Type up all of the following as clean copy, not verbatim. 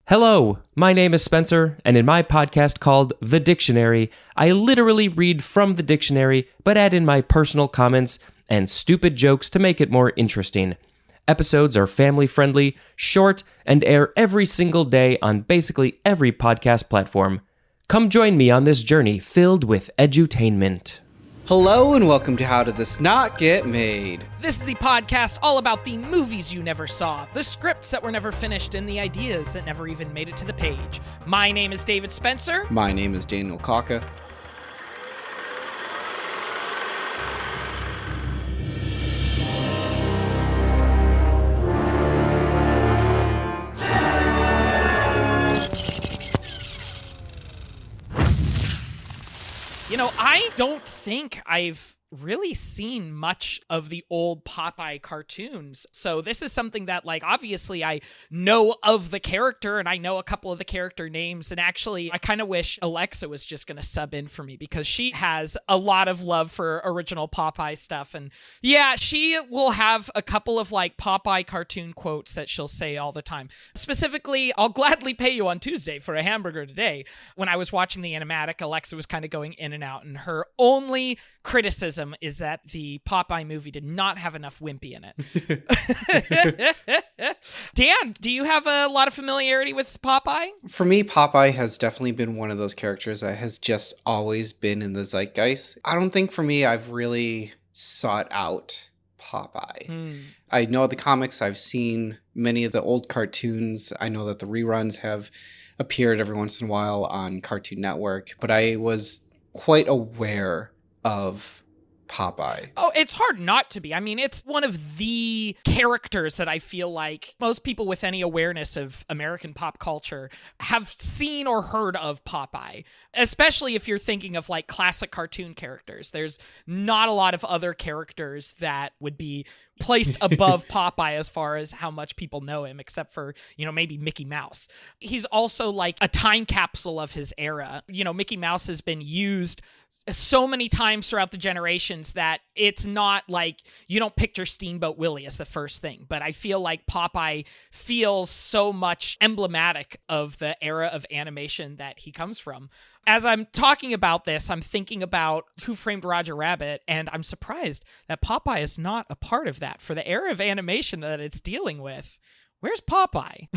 Hello, my name is Spencer, and in my podcast called The Dictionary, I literally read from the dictionary, but add in my personal comments and stupid jokes to make it more interesting. Episodes are family-friendly, short, and air every single day on basically every podcast platform. Come join me on this journey filled with edutainment. Hello and welcome to How Did This Not Get Made? This is the podcast all about the movies you never saw, the scripts that were never finished, and the ideas that never even made it to the page. My name is David Spencer. My name is Daniel Kaka. You know, I don't think I've really seen much of the old Popeye cartoons. So this is something that, obviously I know of the character and I know a couple of the character names. And actually, I kind of wish Alexa was just going to sub in for me because she has a lot of love for original Popeye stuff. And yeah, she will have a couple of Popeye cartoon quotes that she'll say all the time. Specifically, I'll gladly pay you on Tuesday for a hamburger today. When I was watching the animatic, Alexa was kind of going in and out, and her only criticism is that the Popeye movie did not have enough Wimpy in it. Dan, do you have a lot of familiarity with Popeye? For me, Popeye has definitely been one of those characters that has just always been in the zeitgeist. I don't think for me I've really sought out Popeye. I know the comics, I've seen many of the old cartoons. I know that the reruns have appeared every once in a while on Cartoon Network, but I was quite aware of Popeye. Oh, it's hard not to be. I mean, it's one of the characters that I feel like most people with any awareness of American pop culture have seen or heard of Popeye, especially if you're thinking of classic cartoon characters. There's not a lot of other characters that would be placed above Popeye as far as how much people know him, except for, maybe Mickey Mouse. He's also a time capsule of his era. Mickey Mouse has been used so many times throughout the generations that it's not you don't picture Steamboat Willie as the first thing, but I feel like Popeye feels so much emblematic of the era of animation that he comes from. As I'm talking about this, I'm thinking about Who Framed Roger Rabbit, and I'm surprised that Popeye is not a part of that. For the era of animation that it's dealing with, where's Popeye?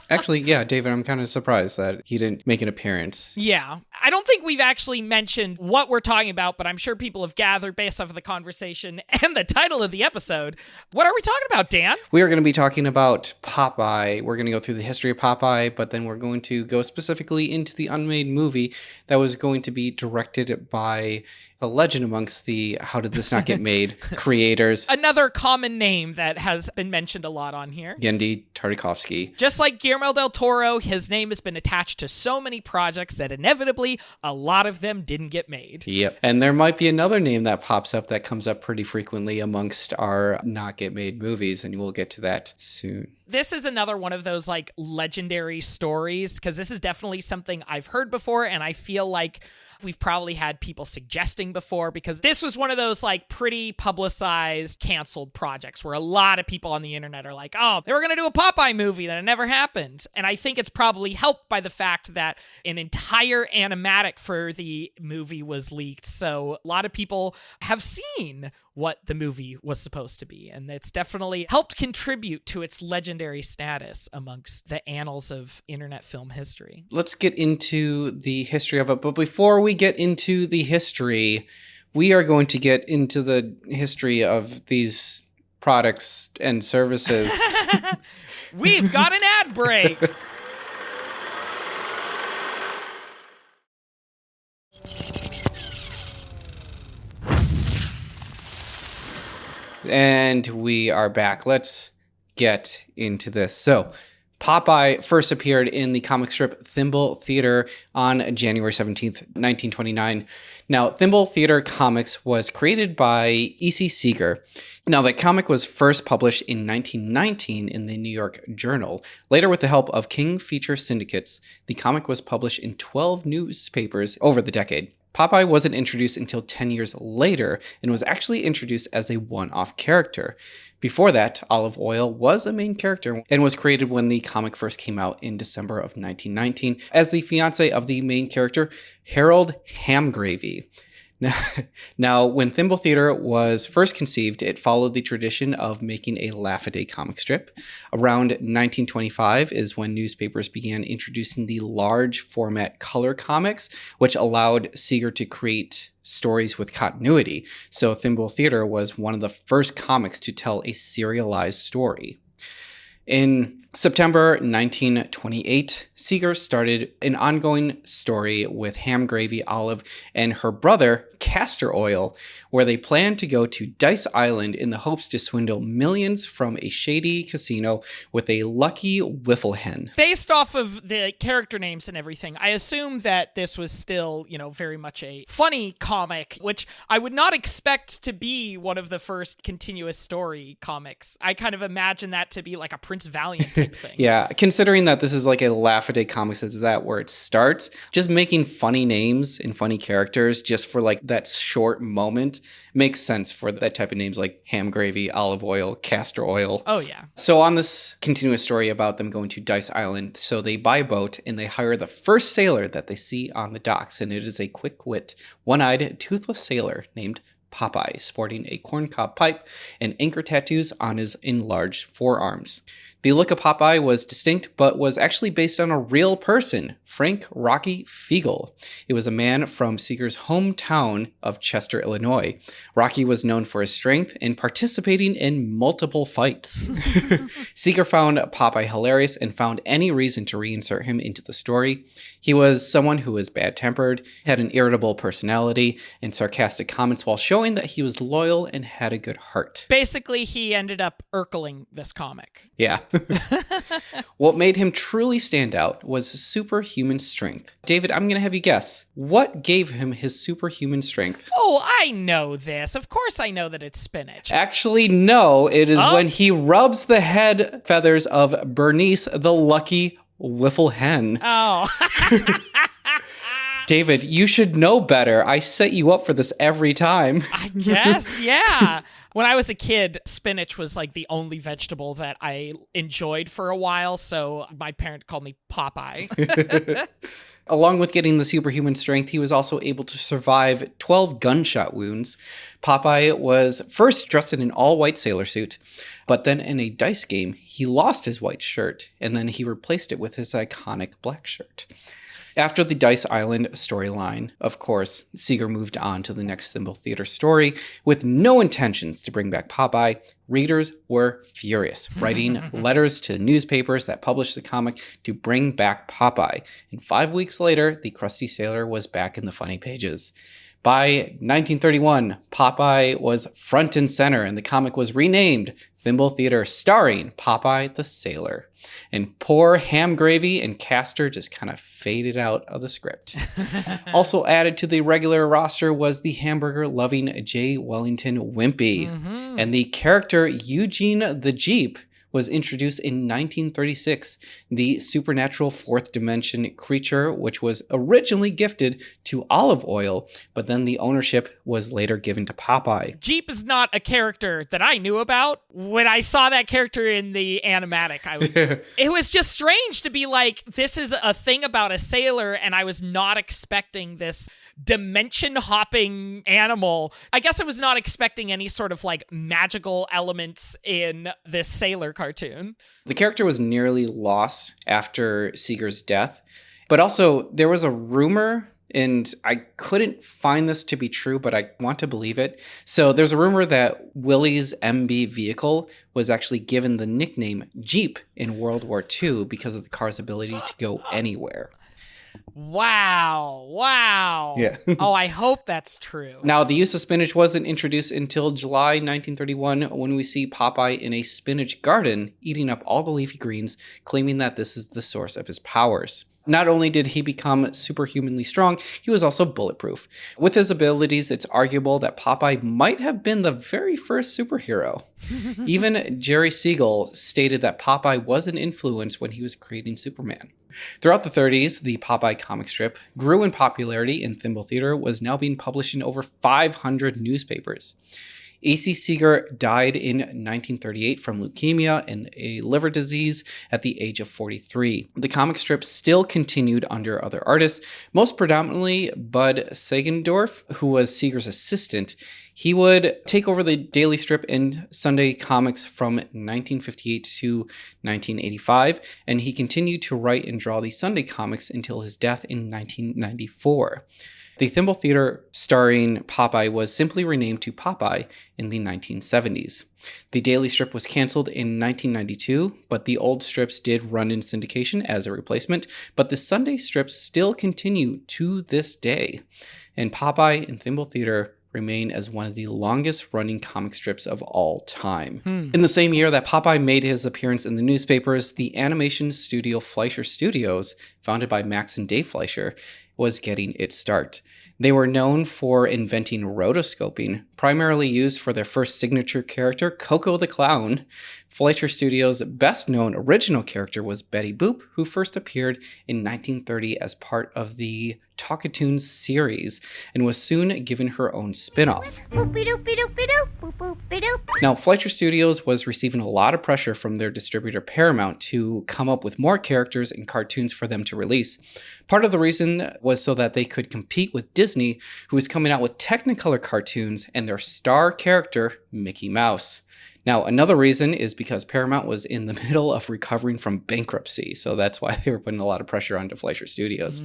Actually, yeah, David, I'm kind of surprised that he didn't make an appearance. Yeah. I don't think we've actually mentioned what we're talking about, but I'm sure people have gathered based off of the conversation and the title of the episode. What are we talking about, Dan? We are going to be talking about Popeye. We're going to go through the history of Popeye, but then we're going to go specifically into the unmade movie that was going to be directed by the legend amongst the How Did This Not Get Made creators. Another common name that has been mentioned a lot on here. Genndy Tartakovsky. Just like Guillermo del Toro, his name has been attached to so many projects that inevitably a lot of them didn't get made. Yep. And there might be another name that pops up that comes up pretty frequently amongst our not get made movies, and we'll get to that soon. This is another one of those legendary stories, because this is definitely something I've heard before, and I feel like we've probably had people suggesting before, because this was one of those pretty publicized canceled projects where a lot of people on the internet are oh, they were going to do a Popeye movie that it never happened. And I think it's probably helped by the fact that an entire animatic for the movie was leaked. So a lot of people have seen what the movie was supposed to be, and it's definitely helped contribute to its legendary status amongst the annals of internet film history. Let's get into the history of it, but before we get into the history, we are going to get into the history of these products and services. We've got an ad break. And we are back. Let's get into this. So, Popeye first appeared in the comic strip Thimble Theater on January 17th, 1929. Now, Thimble Theater Comics was created by E.C. Seeger. Now, the comic was first published in 1919 in the New York Journal. Later, with the help of King Feature Syndicates, the comic was published in 12 newspapers over the decade. Popeye wasn't introduced until 10 years later and was actually introduced as a one-off character. Before that, Olive Oyl was a main character and was created when the comic first came out in December of 1919 as the fiancé of the main character, Harold Hamgravy. Now, when Thimble Theater was first conceived, it followed the tradition of making a laugh-a-day comic strip. Around 1925 is when newspapers began introducing the large format color comics, which allowed Seeger to create stories with continuity. So Thimble Theater was one of the first comics to tell a serialized story. In September 1928, Seeger started an ongoing story with Hamgravy, Olive, and her brother, Castor Oil, where they planned to go to Dice Island in the hopes to swindle millions from a shady casino with a lucky wiffle hen. Based off of the character names and everything, I assume that this was still, very much a funny comic, which I would not expect to be one of the first continuous story comics. I kind of imagine that to be like a Prince Valiant type thing. Yeah, considering that this is like a laugh-a-day comics, is that where it starts? Just making funny names and funny characters just for like that short moment makes sense for that type of names like Hamgravy, Olive Oyl, Castor Oil. Oh, yeah. So on this continuous story about them going to Dice Island, so they buy a boat and they hire the first sailor that they see on the docks, and it is a quick-wit, one-eyed, toothless sailor named Popeye, sporting a corncob pipe and anchor tattoos on his enlarged forearms. The look of Popeye was distinct, but was actually based on a real person, Frank Rocky Fiegel. It was a man from Seeger's hometown of Chester, Illinois. Rocky was known for his strength and participating in multiple fights. Seeger found Popeye hilarious and found any reason to reinsert him into the story. He was someone who was bad-tempered, had an irritable personality, and sarcastic comments while showing that he was loyal and had a good heart. Basically, he ended up Urkeling this comic. Yeah. What made him truly stand out was his superhuman strength. David, I'm going to have you guess. What gave him his superhuman strength? Oh, I know this. Of course I know that it's spinach. Actually, no. It is when he rubs the head feathers of Bernice, the lucky wiffle hen. Oh. David, you should know better. I set you up for this every time. I guess, yeah. When I was a kid, spinach was like the only vegetable that I enjoyed for a while, so my parent called me Popeye. Along with getting the superhuman strength, he was also able to survive 12 gunshot wounds. Popeye was first dressed in an all-white sailor suit, but then in a dice game, he lost his white shirt, and then he replaced it with his iconic black shirt. After the Dice Island storyline, of course, Seeger moved on to the next Thimble Theater story with no intentions to bring back Popeye. Readers were furious, writing letters to newspapers that published the comic to bring back Popeye. And 5 weeks later, the crusty sailor was back in the funny pages. By 1931, Popeye was front and center, and the comic was renamed Thimble Theater, starring Popeye the Sailor. And poor Hamgravy and Castor just kind of faded out of the script. Also added to the regular roster was the hamburger-loving J. Wellington Wimpy. Mm-hmm. And the character Eugene the Jeep was introduced in 1936, the supernatural fourth dimension creature, which was originally gifted to Olive Oyl, but then the ownership was later given to Popeye. Jeep is not a character that I knew about. When I saw that character in the animatic, it was just strange to be like, this is a thing about a sailor, and I was not expecting this dimension-hopping animal. I guess I was not expecting any sort of like magical elements in this sailor cartoon. The character was nearly lost after Seeger's death, but also there was a rumor, and I couldn't find this to be true, but I want to believe it. So there's a rumor that Willie's MB vehicle was actually given the nickname Jeep in World War II because of the car's ability to go anywhere. Wow. Yeah. Oh, I hope that's true. Now, the use of spinach wasn't introduced until July 1931 when we see Popeye in a spinach garden eating up all the leafy greens, claiming that this is the source of his powers. Not only did he become superhumanly strong, he was also bulletproof. With his abilities, it's arguable that Popeye might have been the very first superhero. Even Jerry Siegel stated that Popeye was an influence when he was creating Superman. Throughout the 30s, the Popeye comic strip grew in popularity in Thimble Theater, was now being published in over 500 newspapers. A.C. Seeger died in 1938 from leukemia and a liver disease at the age of 43. The comic strip still continued under other artists, most predominantly Bud Segendorf, who was Seeger's assistant. He would take over the daily strip and Sunday comics from 1958 to 1985, and he continued to write and draw the Sunday comics until his death in 1994. The Thimble Theater starring Popeye was simply renamed to Popeye in the 1970s. The daily strip was canceled in 1992, but the old strips did run in syndication as a replacement, but the Sunday strips still continue to this day. And Popeye and Thimble Theater remain as one of the longest running comic strips of all time. In the same year that Popeye made his appearance in the newspapers, the animation studio Fleischer Studios, founded by Max and Dave Fleischer, was getting its start. They were known for inventing rotoscoping, primarily used for their first signature character, Coco the Clown. Fleischer Studios' best-known original character was Betty Boop, who first appeared in 1930 as part of the Talkatoons series and was soon given her own spin-off. Now, Fleischer Studios was receiving a lot of pressure from their distributor Paramount to come up with more characters and cartoons for them to release. Part of the reason was so that they could compete with Disney, who was coming out with Technicolor cartoons and their star character, Mickey Mouse. Now, another reason is because Paramount was in the middle of recovering from bankruptcy, so that's why they were putting a lot of pressure onto Fleischer Studios.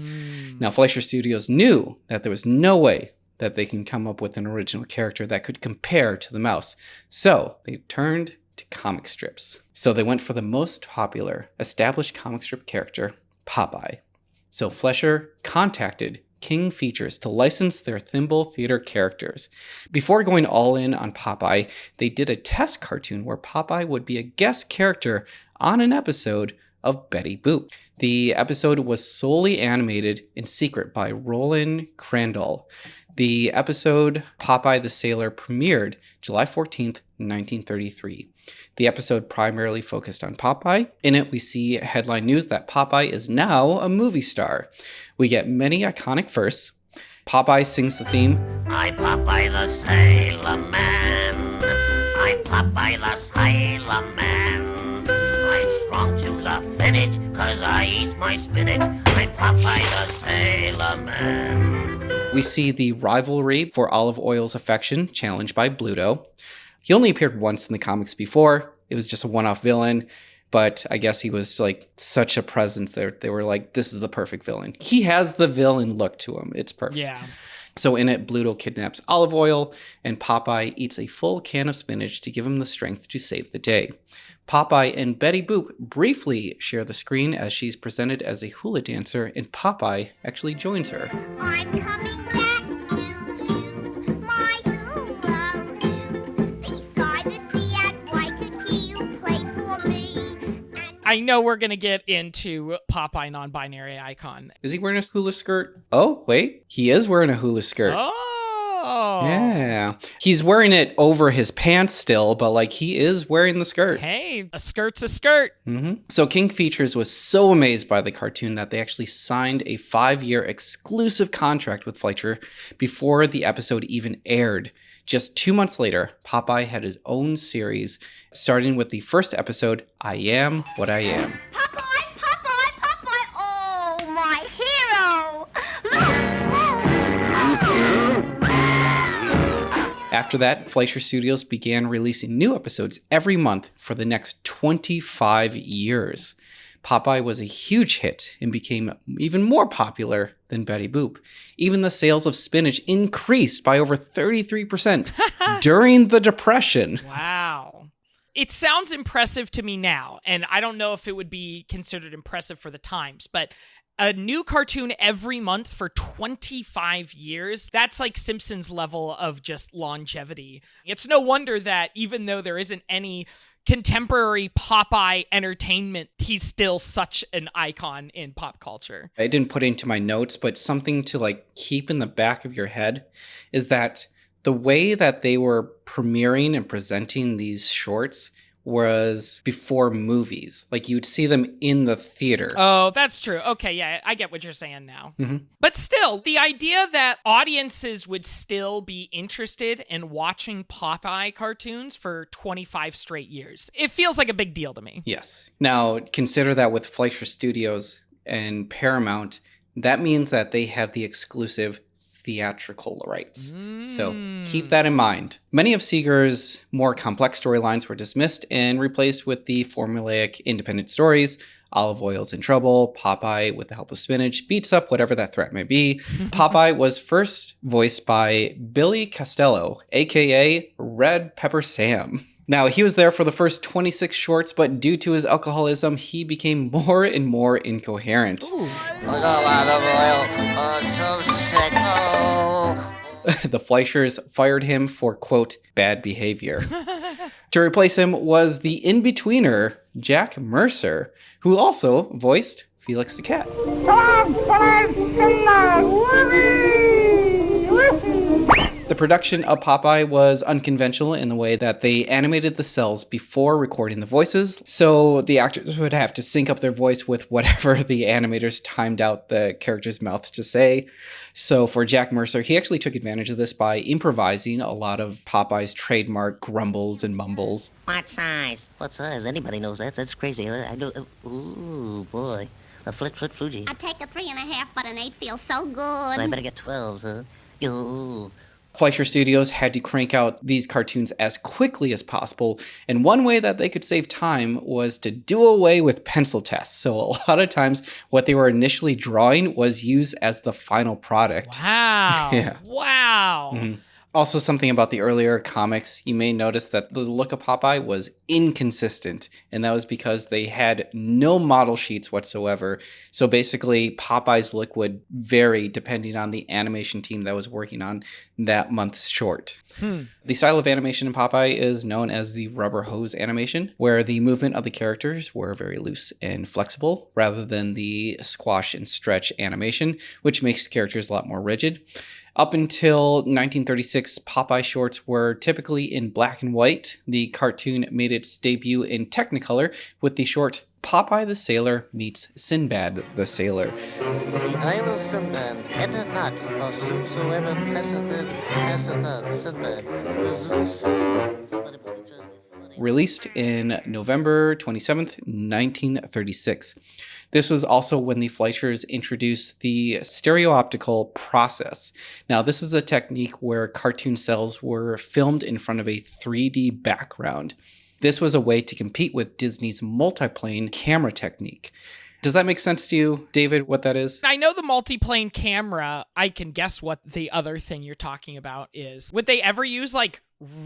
Now, Fleischer Studios knew that there was no way that they can come up with an original character that could compare to the mouse, so they turned to comic strips. So they went for the most popular established comic strip character, Popeye. So Fleischer contacted King Features to license their Thimble Theater characters. Before going all in on Popeye, they did a test cartoon where Popeye would be a guest character on an episode of Betty Boop. The episode was solely animated in secret by Roland Crandall. The episode Popeye the Sailor premiered July 14th, 1933. The episode primarily focused on Popeye. In it, we see headline news that Popeye is now a movie star. We get many iconic firsts. Popeye sings the theme, I'm Popeye the Sailor Man. I'm Popeye the Sailor Man. I'm strong to the finish, 'cause I eat my spinach. I'm Popeye the Sailor Man. We see the rivalry for Olive Oil's affection challenged by Bluto. He only appeared once in the comics before. It was just a one-off villain, but I guess he was like such a presence there. They were like, this is the perfect villain. He has the villain look to him. It's perfect. Yeah. So in it, Bluto kidnaps Olive Oil, and Popeye eats a full can of spinach to give him the strength to save the day. Popeye and Betty Boop briefly share the screen as she's presented as a hula dancer, and Popeye actually joins her. I'm coming back to you, my hula hoo. Beside the sea at Waikiki, you play for me. I know we're going to get into Popeye non-binary icon. Is he wearing a hula skirt? Oh, wait. He is wearing a hula skirt. Oh. Yeah. He's wearing it over his pants still, but like he is wearing the skirt. Hey, a skirt's a skirt. Mm-hmm. So King Features was so amazed by the cartoon that they actually signed a 5-year exclusive contract with Fleischer before the episode even aired. Just 2 months later, Popeye had his own series, starting with the first episode, I Am What I Am. Popeye, Popeye, Popeye, oh, my hero! After that, Fleischer Studios began releasing new episodes every month for the next 25 years. Popeye was a huge hit and became even more popular than Betty Boop. Even the sales of spinach increased by over 33% during the Depression. Wow. It sounds impressive to me now, and I don't know if it would be considered impressive for the times, but a new cartoon every month for 25 years, that's like Simpsons level of just longevity. It's no wonder that even though there isn't any contemporary Popeye entertainment, he's still such an icon in pop culture. I didn't put it into my notes, but something to like keep in the back of your head is that the way that they were premiering and presenting these shorts was before movies. Like you'd see them in the theater. Oh, that's true. Okay, yeah, I get what you're saying now. Mm-hmm. But still, the idea that audiences would still be interested in watching Popeye cartoons for 25 straight years, it feels like a big deal to me. Yes. Now, consider that with Fleischer Studios and Paramount, that means that they have the exclusive theatrical rights. So keep that in mind. Many of Seeger's more complex storylines were dismissed and replaced with the formulaic independent stories. Olive Oil's in trouble. Popeye, with the help of spinach, beats up whatever that threat may be. Popeye was first voiced by Billy Costello, aka Red Pepper Sam. Now, he was there for the first 26 shorts, but due to his alcoholism, he became more and more incoherent. The Fleischers fired him for, quote, bad behavior. To replace him was the in-betweener, Jack Mercer, who also voiced Felix the Cat. The production of Popeye was unconventional in the way that they animated the cells before recording the voices, so the actors would have to sync up their voice with whatever the animators timed out the characters' mouths to say. So for Jack Mercer, he actually took advantage of this by improvising a lot of Popeye's trademark grumbles and mumbles. What size? What size? Anybody knows that. That's crazy. I know. Ooh, boy. A flip Fuji. I take a 3.5, but an 8 feels so good. So I better get 12s, huh? Ooh. Fleischer Studios had to crank out these cartoons as quickly as possible, and one way that they could save time was to do away with pencil tests. So a lot of times what they were initially drawing was used as the final product. Wow. Yeah. Wow. Mm-hmm. Also, something about the earlier comics, you may notice that the look of Popeye was inconsistent, and that was because they had no model sheets whatsoever. So basically, Popeye's look would vary depending on the animation team that was working on that month's short. The style of animation in Popeye is known as the rubber hose animation, where the movement of the characters were very loose and flexible, rather than the squash and stretch animation, which makes the characters a lot more rigid. Up until 1936, Popeye shorts were typically in black and white. The cartoon made its debut in Technicolor with the short Popeye the Sailor meets Sindbad the Sailor. I will Sindbad, enter not, or whosoever passeth Sindbad. Released in November 27th, 1936. This was also when the Fleischers introduced the stereooptical process. Now, this is a technique where cartoon cells were filmed in front of a 3D background. This was a way to compete with Disney's multiplane camera technique. Does that make sense to you, David, what that is? I know the multiplane camera. I can guess what the other thing you're talking about is. Would they ever use like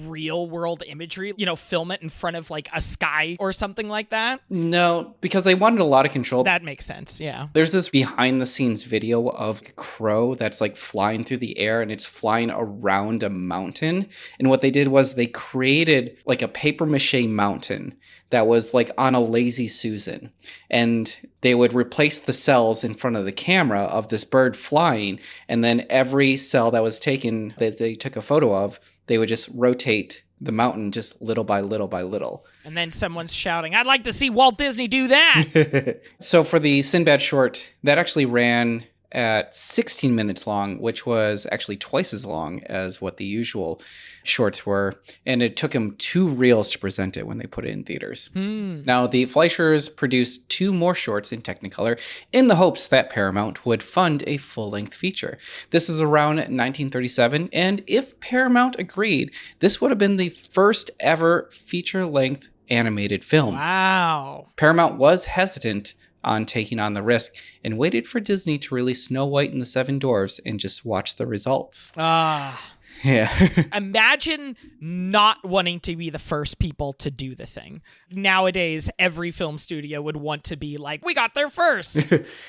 real world imagery, film it in front of like a sky or something like that? No, because they wanted a lot of control. That makes sense, yeah. There's this behind the scenes video of a crow that's like flying through the air, and it's flying around a mountain. And what they did was they created like a paper mache mountain that was like on a Lazy Susan. And they would replace the cells in front of the camera of this bird flying. And then every cell that was taken, that they took a photo of, they would just rotate the mountain just little by little by little. And then someone's shouting, I'd like to see Walt Disney do that. So for the Sindbad short, that actually ran at 16 minutes long, which was actually twice as long as what the usual shorts were. And it took them 2 reels to present it when they put it in theaters. Now, the Fleischers produced 2 more shorts in Technicolor in the hopes that Paramount would fund a full-length feature. This is around 1937, and if Paramount agreed, this would have been the first ever feature-length animated film. Wow. Paramount was hesitant on taking on the risk and waited for Disney to release Snow White and the Seven Dwarfs and just watch the results. Yeah. Imagine not wanting to be the first people to do the thing. Nowadays, every film studio would want to be like, we got there first.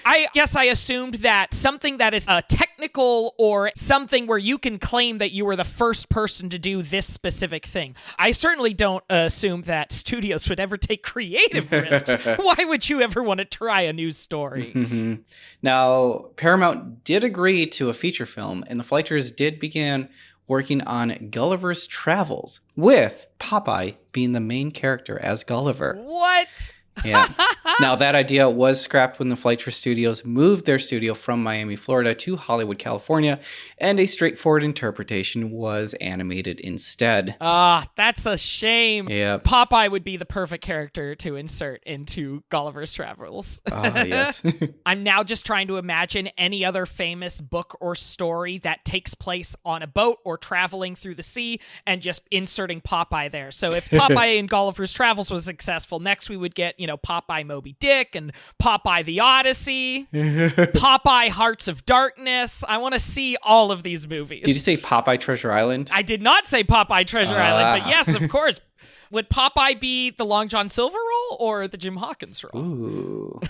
I guess I assumed that something that is a technical or something where you can claim that you were the first person to do this specific thing. I certainly don't assume that studios would ever take creative risks. Why would you ever want to try a new story? Now, Paramount did agree to a feature film, and the Fleischers did begin working on Gulliver's Travels, with Popeye being the main character as Gulliver. What? Yeah. Now, that idea was scrapped when the Fleischer Studios moved their studio from Miami, Florida to Hollywood, California, and a straightforward interpretation was animated instead. That's a shame. Yeah. Popeye would be the perfect character to insert into Gulliver's Travels. Yes. I'm now just trying to imagine any other famous book or story that takes place on a boat or traveling through the sea and just inserting Popeye there. So if Popeye in Gulliver's Travels was successful, next we would get, Popeye Moby Dick and Popeye the Odyssey, Popeye Hearts of Darkness. I want to see all of these movies. Did you say Popeye Treasure Island? I did not say Popeye Treasure Island, but yes, of course. Would Popeye be the Long John Silver role or the Jim Hawkins role? Ooh,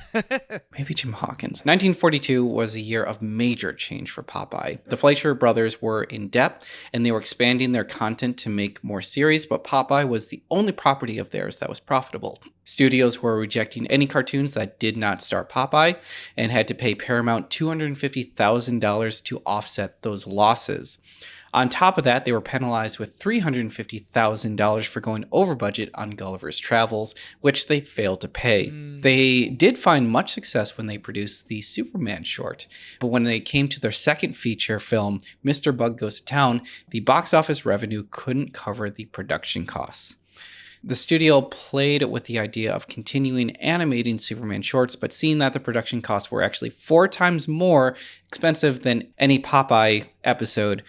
maybe Jim Hawkins. 1942 was a year of major change for Popeye. The Fleischer brothers were in debt, and they were expanding their content to make more series, but Popeye was the only property of theirs that was profitable. Studios were rejecting any cartoons that did not star Popeye and had to pay Paramount $250,000 to offset those losses. On top of that, they were penalized with $350,000 for going over budget on Gulliver's Travels, which they failed to pay. They did find much success when they produced the Superman short, but when they came to their second feature film, Mr. Bug Goes to Town, the box office revenue couldn't cover the production costs. The studio played with the idea of continuing animating Superman shorts, but seeing that the production costs were actually 4 times more expensive than any Popeye episode,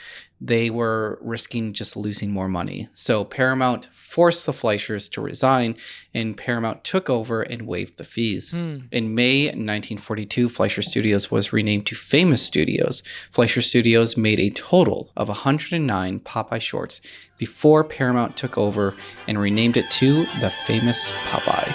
they were risking just losing more money. So Paramount forced the Fleischers to resign, and Paramount took over and waived the fees. In May 1942, Fleischer Studios was renamed to Famous Studios. Fleischer Studios made a total of 109 Popeye shorts before Paramount took over and renamed it to The Famous Popeye.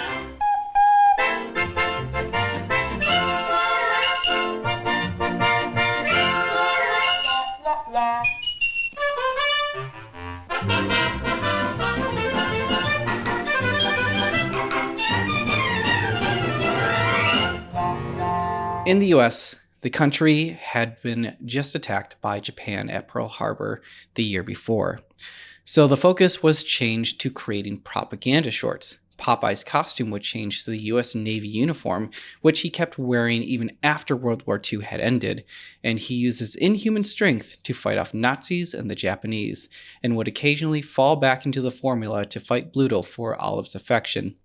In the US, the country had been just attacked by Japan at Pearl Harbor the year before. So the focus was changed to creating propaganda shorts. Popeye's costume would change to the US Navy uniform, which he kept wearing even after World War II had ended, and he uses inhuman strength to fight off Nazis and the Japanese, and would occasionally fall back into the formula to fight Bluto for Olive's affection.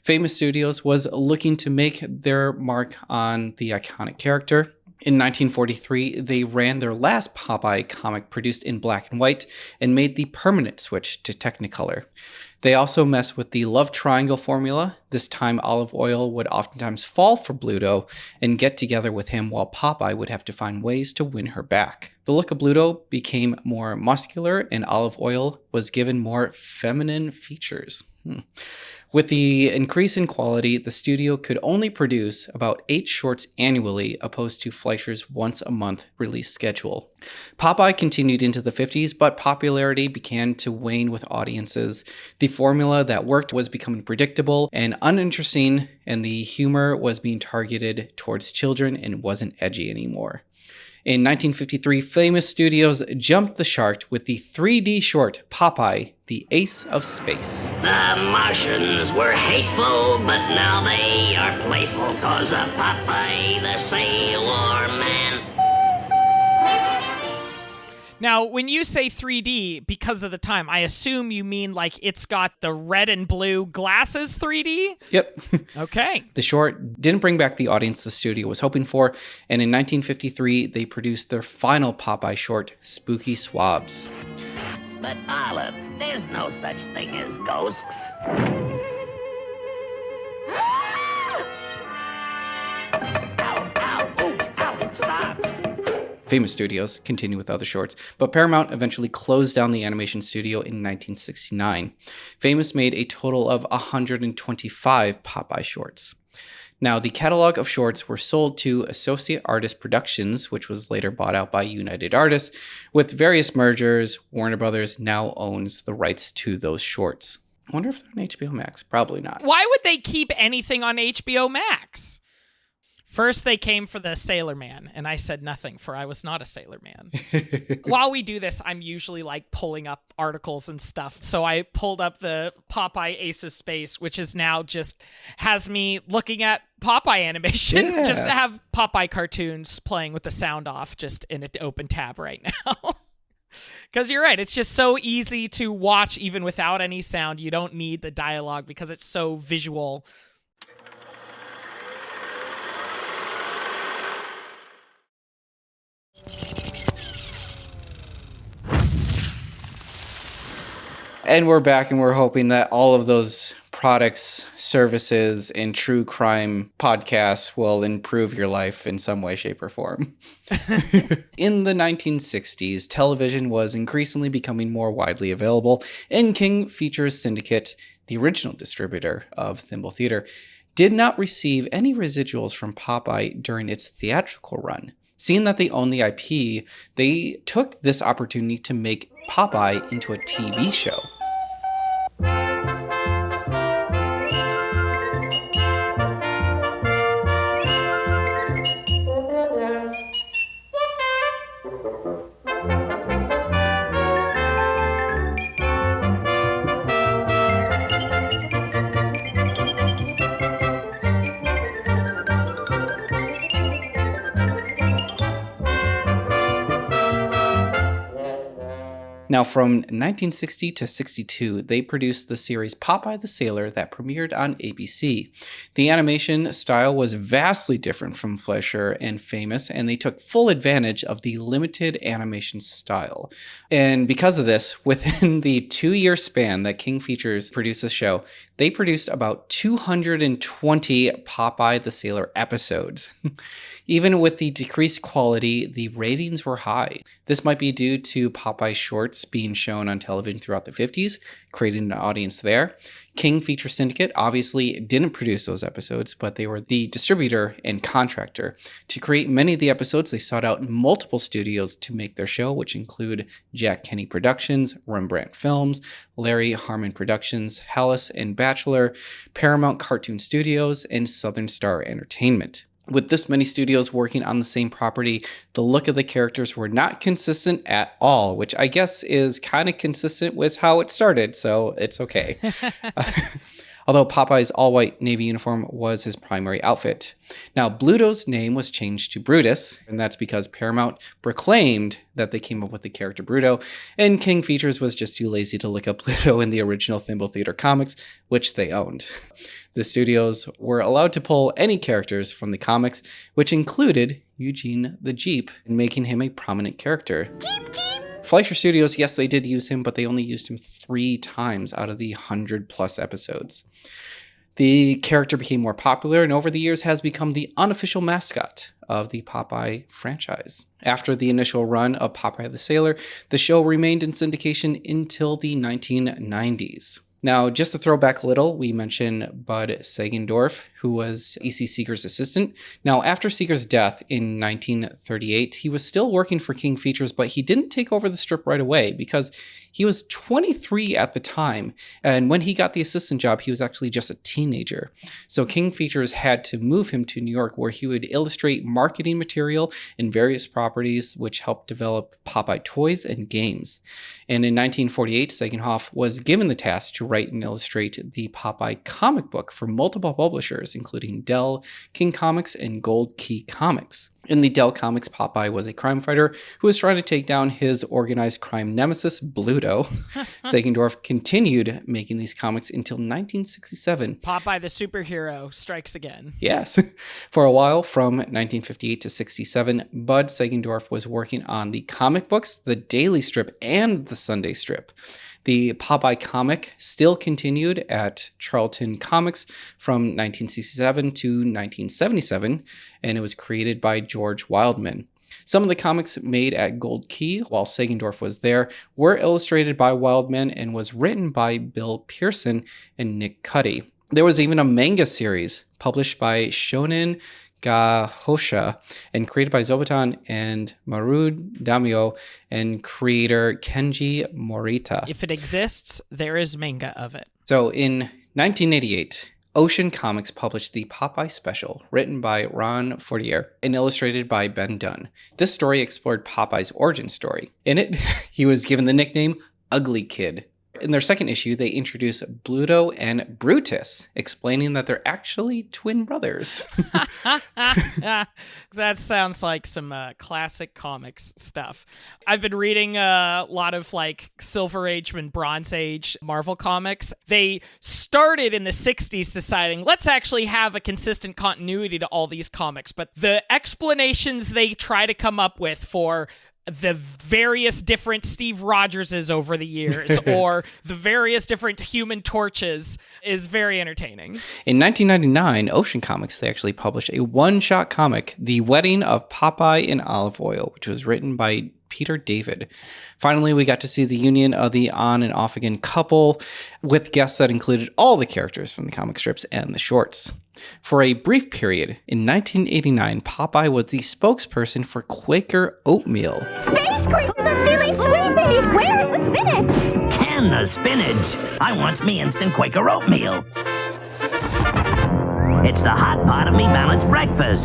Famous Studios was looking to make their mark on the iconic character. In 1943, they ran their last Popeye comic produced in black and white and made the permanent switch to Technicolor. They also messed with the love triangle formula. This time, Olive Oyl would oftentimes fall for Bluto and get together with him, while Popeye would have to find ways to win her back. The look of Bluto became more muscular, and Olive Oyl was given more feminine features. With the increase in quality, the studio could only produce about 8 shorts annually, opposed to Fleischer's once-a-month release schedule. Popeye continued into the 50s, but popularity began to wane with audiences. The formula that worked was becoming predictable and uninteresting, and the humor was being targeted towards children and wasn't edgy anymore. In 1953, Famous Studios jumped the shark with the 3D short Popeye, the Ace of Space. The Martians were hateful, but now they are playful, 'cause of Popeye the Sailor Man. Now, when you say 3D, because of the time, I assume you mean like it's got the red and blue glasses 3D? Yep. Okay. The short didn't bring back the audience the studio was hoping for, and in 1953, they produced their final Popeye short, Spooky Swabs. But Olive, there's no such thing as ghosts. Ow, ow, ooh, ow, stop. Famous Studios continued with other shorts, but Paramount eventually closed down the animation studio in 1969. Famous made a total of 125 Popeye shorts. Now, the catalog of shorts were sold to Associate Artist Productions, which was later bought out by United Artists. With various mergers, Warner Brothers now owns the rights to those shorts. I wonder if they're on HBO Max. Probably not. Why would they keep anything on HBO Max? First, they came for the Sailor Man, and I said nothing, for I was not a Sailor Man. While we do this, I'm usually like pulling up articles and stuff. So I pulled up the Popeye Ace of Space, which is now just has me looking at Popeye animation. Yeah. Just have Popeye cartoons playing with the sound off, just in an open tab right now. Because you're right, it's just so easy to watch even without any sound. You don't need the dialogue because it's so visual. And we're back, and we're hoping that all of those products, services, and true crime podcasts will improve your life in some way, shape, or form. In the 1960s, television was increasingly becoming more widely available, and King Features Syndicate, the original distributor of Thimble Theater, did not receive any residuals from Popeye during its theatrical run. Seeing that they own the IP, they took this opportunity to make Popeye into a TV show. Now, from 1960 to 62, they produced the series Popeye the Sailor that premiered on ABC. The animation style was vastly different from Fleischer and Famous, and they took full advantage of the limited animation style. And because of this, within the 2-year span that King Features produced the show, they produced about 220 Popeye the Sailor episodes. Even with the decreased quality, the ratings were high. This might be due to Popeye shorts being shown on television throughout the 50s, creating an audience there. King Feature Syndicate obviously didn't produce those episodes, but they were the distributor and contractor. To create many of the episodes, they sought out multiple studios to make their show, which include Jack Kenny Productions, Rembrandt Films, Larry Harmon Productions, Hallis and Batchelor, Paramount Cartoon Studios, and Southern Star Entertainment. With this many studios working on the same property, the look of the characters were not consistent at all, which I guess is kind of consistent with how it started, so it's okay. Although Popeye's all-white Navy uniform was his primary outfit. Now, Bluto's name was changed to Brutus, and that's because Paramount proclaimed that they came up with the character Bruto, and King Features was just too lazy to look up Bluto in the original Thimble Theater comics, which they owned. The studios were allowed to pull any characters from the comics, which included Eugene the Jeep, making him a prominent character. Fleischer Studios, yes, they did use him, but they only used him 3 times out of the 100+ episodes. The character became more popular and over the years has become the unofficial mascot of the Popeye franchise. After the initial run of Popeye the Sailor, the show remained in syndication until the 1990s. Now, just to throw back a little, we mentioned Bud Segendorf, who was E.C. Seeger's assistant. Now, after Seeger's death in 1938, he was still working for King Features, but he didn't take over the strip right away because he was 23 at the time. And when he got the assistant job, he was actually just a teenager. So King Features had to move him to New York, where he would illustrate marketing material in various properties, which helped develop Popeye toys and games. And in 1948, Segenhoff was given the task to write and illustrate the Popeye comic book for multiple publishers, including Dell, King Comics, and Gold Key Comics. In the Dell Comics, Popeye was a crime fighter who was trying to take down his organized crime nemesis, Bluto. Segendorf continued making these comics until 1967. Popeye the superhero strikes again. Yes. For a while, from 1958 to 67, Bud Segendorf was working on the comic books, the daily strip, and the Sunday strip. The Popeye comic still continued at Charlton Comics from 1967 to 1977, and it was created by George Wildman. Some of the comics made at Gold Key while Sagendorf was there were illustrated by Wildman and was written by Bill Pearson and Nick Cuddy. There was even a manga series published by Shonen Gahosha and created by Zobotan and Marud Damio and creator Kenji Morita. If it exists, there is manga of it. So in 1988, Ocean Comics published the Popeye Special, written by Ron Fortier and illustrated by Ben Dunn. This story explored Popeye's origin story. In it, he was given the nickname Ugly Kid. In their second issue, they introduce Bluto and Brutus, explaining that they're actually twin brothers. That sounds like some classic comics stuff. I've been reading a lot of like Silver Age and Bronze Age Marvel comics. They started in the 60s deciding, let's actually have a consistent continuity to all these comics. But the explanations they try to come up with for the various different Steve Rogerses over the years or the various different Human Torches is very entertaining. In 1999, Ocean Comics, they actually published a one-shot comic, The Wedding of Popeye in Olive Oil, which was written by Peter David. Finally, we got to see the union of the on and off again couple with guests that included all the characters from the comic strips and the shorts. For a brief period, in 1989, Popeye was the spokesperson for Quaker oatmeal. Space creatures are stealing sweeties! Where's the spinach? Can the spinach? I want me instant Quaker oatmeal. It's the hot pot of me balanced breakfast.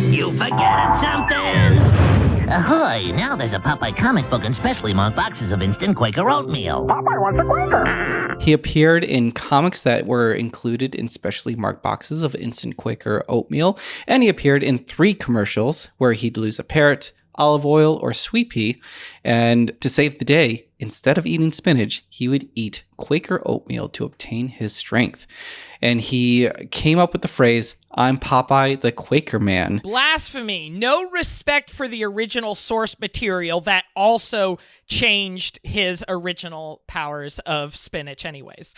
You forget something? Ahoy, now there's a Popeye comic book and specially marked boxes of instant Quaker oatmeal. Popeye wants a Quaker. He appeared in comics that were included in specially marked boxes of instant Quaker oatmeal, and he appeared in 3 commercials where he'd lose a parrot, olive oil, or sweet pea, and to save the day, instead of eating spinach, he would eat Quaker oatmeal to obtain his strength. And he came up with the phrase, "I'm Popeye the Quaker Man." Blasphemy. No respect for the original source material that also changed his original powers of spinach anyways.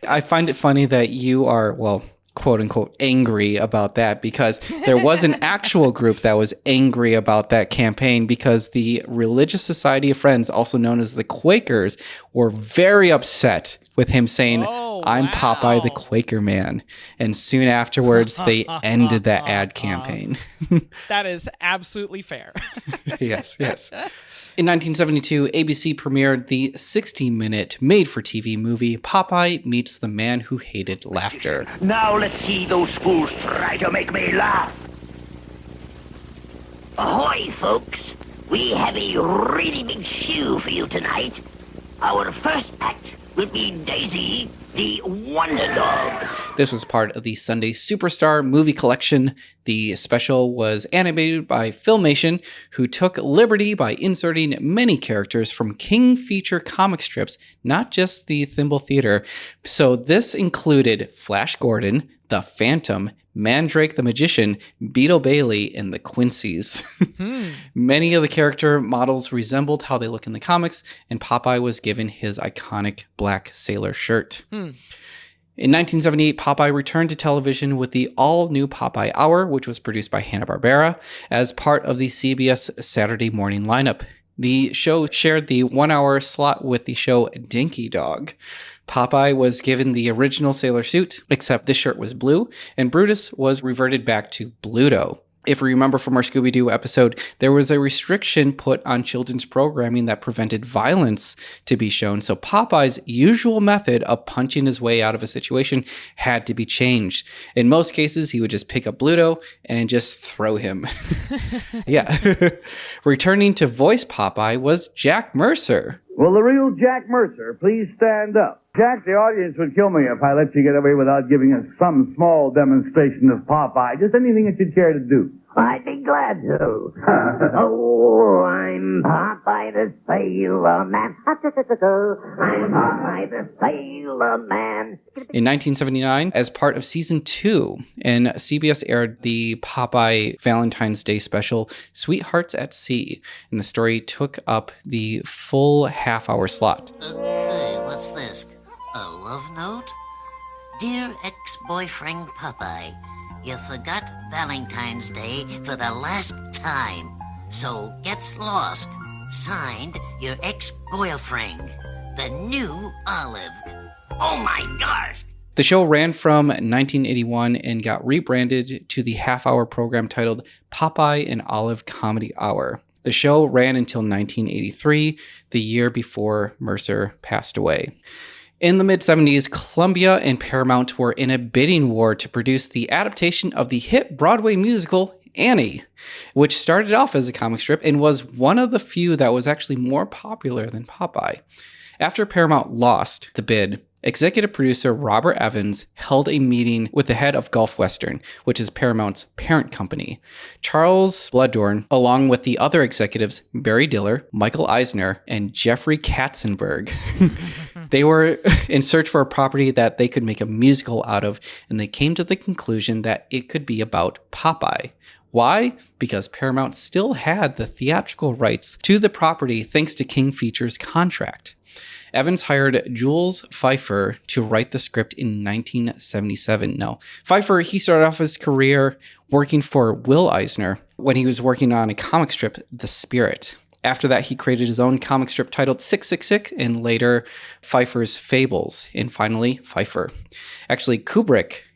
I find it funny that you are, well, quote unquote, angry about that, because there was an actual group that was angry about that campaign because the Religious Society of Friends, also known as the Quakers, were very upset with him saying, "I'm Popeye the Quaker Man." And soon afterwards, they ended that ad campaign. That is absolutely fair. Yes. In 1972, ABC premiered the 60-minute made-for-TV movie Popeye Meets the Man Who Hated Laughter. Now let's see those fools try to make me laugh. Ahoy, folks. We have a really big show for you tonight. Our first act will be Daisy, the Wonder Dog. This was part of the Sunday Superstar movie collection. The special was animated by Filmation, who took liberty by inserting many characters from King Feature comic strips, not just the Thimble Theater. So this included Flash Gordon, the Phantom, Mandrake the Magician, Beetle Bailey, and the Quincy's. Many of the character models resembled how they look in the comics, and Popeye was given his iconic black sailor shirt. In 1978, Popeye returned to television with the all-new Popeye Hour, which was produced by Hanna-Barbera, as part of the CBS Saturday morning lineup. The show shared the 1-hour slot with the show Dinky Dog. Popeye was given the original sailor suit, except this shirt was blue, and Brutus was reverted back to Bluto. If you remember from our Scooby-Doo episode, there was a restriction put on children's programming that prevented violence to be shown, so Popeye's usual method of punching his way out of a situation had to be changed. In most cases, he would just pick up Bluto and just throw him. Yeah. Returning to voice Popeye was Jack Mercer. Will the real Jack Mercer please stand up? Jack, the audience would kill me if I let you get away without giving us some small demonstration of Popeye. Just anything that you'd care to do. I'd be glad to. Oh, I'm Popeye the Sailor Man. I'm Popeye the Sailor Man. In 1979, as part of season 2, and CBS aired the Popeye Valentine's Day special, Sweethearts at Sea, and the story took up the full half-hour slot. Hey, what's this? A love note? Dear ex-boyfriend Popeye, You forgot Valentine's Day for the last time. So gets lost. Signed, your ex-girlfriend, the new Olive. Oh my gosh! The show ran from 1981 and got rebranded to the half-hour program titled Popeye and Olive Comedy Hour. The show ran until 1983, the year before Mercer passed away. In the mid-70s, Columbia and Paramount were in a bidding war to produce the adaptation of the hit Broadway musical Annie, which started off as a comic strip and was one of the few that was actually more popular than Popeye. After Paramount lost the bid, executive producer Robert Evans held a meeting with the head of Gulf Western, which is Paramount's parent company. Charles Bluhdorn, along with the other executives, Barry Diller, Michael Eisner, and Jeffrey Katzenberg, they were in search for a property that they could make a musical out of, and they came to the conclusion that it could be about Popeye. Why? Because Paramount still had the theatrical rights to the property thanks to King Features' contract. Evans hired Jules Feiffer to write the script in 1977. Now, Feiffer, he started off his career working for Will Eisner when he was working on a comic strip, The Spirit. After that, he created his own comic strip titled 666 and later Pfeiffer's Fables, and finally, Feiffer. Actually,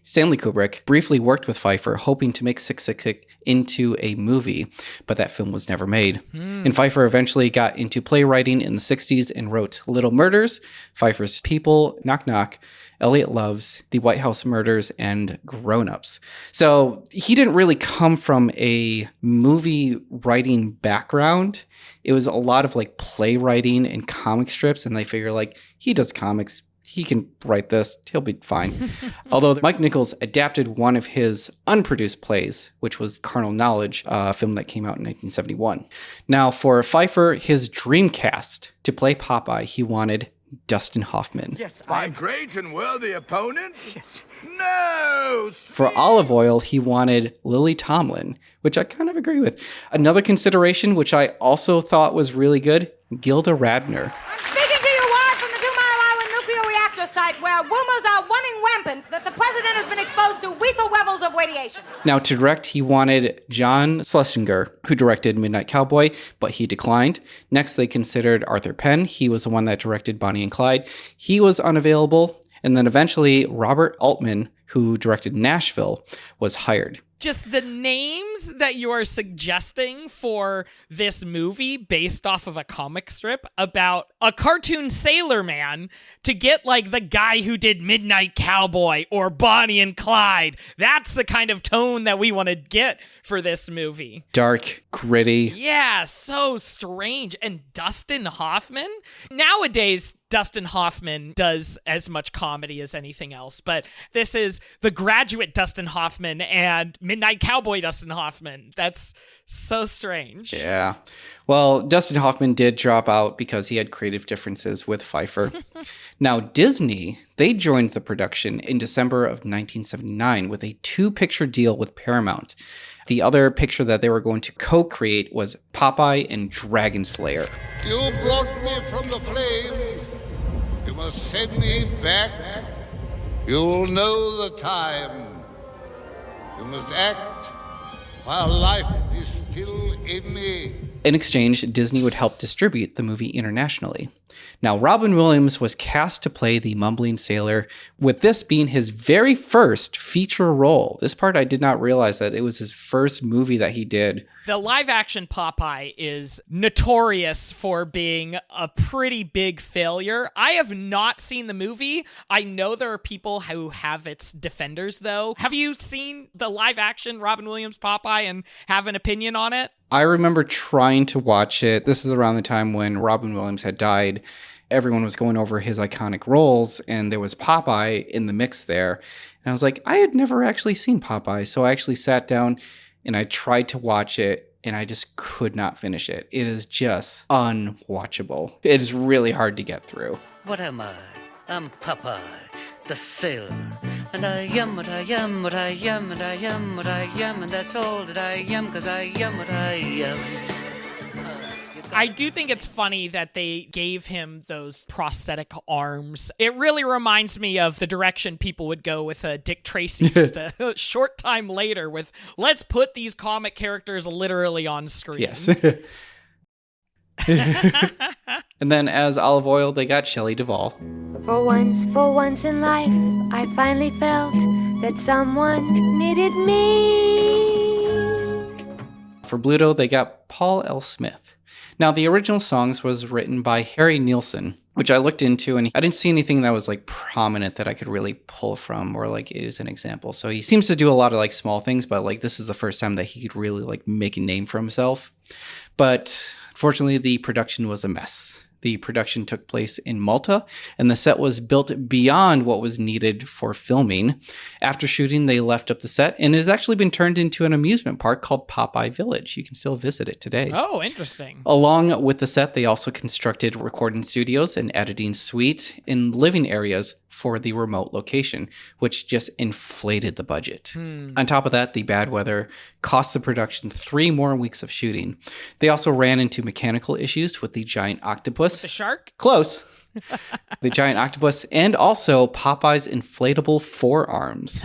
Stanley Kubrick, briefly worked with Feiffer, hoping to make 666 into a movie, but that film was never made. And Feiffer eventually got into playwriting in the 60s and wrote Little Murders, Pfeiffer's People, Knock Knock, Elliot Loves, The White House Murders, and Grown Ups. So he didn't really come from a movie writing background. It was a lot of like playwriting and comic strips, and they figure like, he does comics, he can write this, he'll be fine. Although Mike Nichols adapted one of his unproduced plays, which was Carnal Knowledge, a film that came out in 1971. Now, for Feiffer, his dream cast to play Popeye, he wanted Dustin Hoffman. Yes, my great and worthy opponent? Yes. No! For Olive Oyl, he wanted Lily Tomlin, which I kind of agree with. Another consideration, which I also thought was really good, Gilda Radner. I'm speaking to you live from the 2 Mile Island nuclear reactor site where rumors are running rampant that the president has been exposed to lethal levels of radiation. Now, to direct, he wanted John Schlesinger, who directed Midnight Cowboy, but he declined. Next, they considered Arthur Penn. He was the one that directed Bonnie and Clyde. He was unavailable. And then eventually, Robert Altman, who directed Nashville, was hired. Just the names that you are suggesting for this movie based off of a comic strip about a cartoon sailor man to get like the guy who did Midnight Cowboy or Bonnie and Clyde. That's the kind of tone that we want to get for this movie. Dark, gritty. Yeah, so strange. And Dustin Hoffman? Nowadays, Dustin Hoffman does as much comedy as anything else, but this is The Graduate Dustin Hoffman and Midnight Cowboy Dustin Hoffman. That's so strange. Yeah. Well, Dustin Hoffman did drop out because he had creative differences with Feiffer. Now, Disney, they joined the production in December of 1979 with a 2-picture deal with Paramount. The other picture that they were going to co-create was Popeye and Dragonslayer. You brought me from the flames. You must send me back. You'll know the time. You must act while life is still in me. In exchange, Disney would help distribute the movie internationally. Now, Robin Williams was cast to play the mumbling sailor, with this being his very first feature role. This part I did not realize that it was his first movie that he did. The live-action Popeye is notorious for being a pretty big failure. I have not seen the movie. I know there are people who have its defenders, though. Have you seen the live-action Robin Williams Popeye and have an opinion on it? I remember trying to watch it. This is around the time when Robin Williams had died. Everyone was going over his iconic roles, and there was Popeye in the mix there. And I was like, I had never actually seen Popeye, so I actually sat down and I tried to watch it, and I just could not finish it. It is just unwatchable. It is really hard to get through. What am I? I'm Popeye the Sailor. And I am what I am, what I am, and I am what I am, and that's all that I am, 'cause I am what I am. I do think it's funny that they gave him those prosthetic arms. It really reminds me of the direction people would go with Dick Tracy just a short time later with, let's put these comic characters literally on screen. Yes. And then as Olive Oyl, they got Shelley Duvall. For once in life, I finally felt that someone needed me. For Bluto, they got Paul L. Smith. Now, the original songs was written by Harry Nilsson, which I looked into, and I didn't see anything that was like prominent that I could really pull from or like is an example. So he seems to do a lot of like small things, but like this is the first time that he could really like make a name for himself. But unfortunately, the production was a mess. The production took place in Malta, and the set was built beyond what was needed for filming. After shooting, they left up the set, and it has actually been turned into an amusement park called Popeye Village. You can still visit it today. Oh, interesting. Along with the set, they also constructed recording studios, an editing suite, and living areas for the remote location, which just inflated the budget. On top of that, the bad weather cost the production 3 more weeks of shooting. They also ran into mechanical issues with the giant octopus. With the shark? Close. The giant octopus, and also Popeye's inflatable forearms.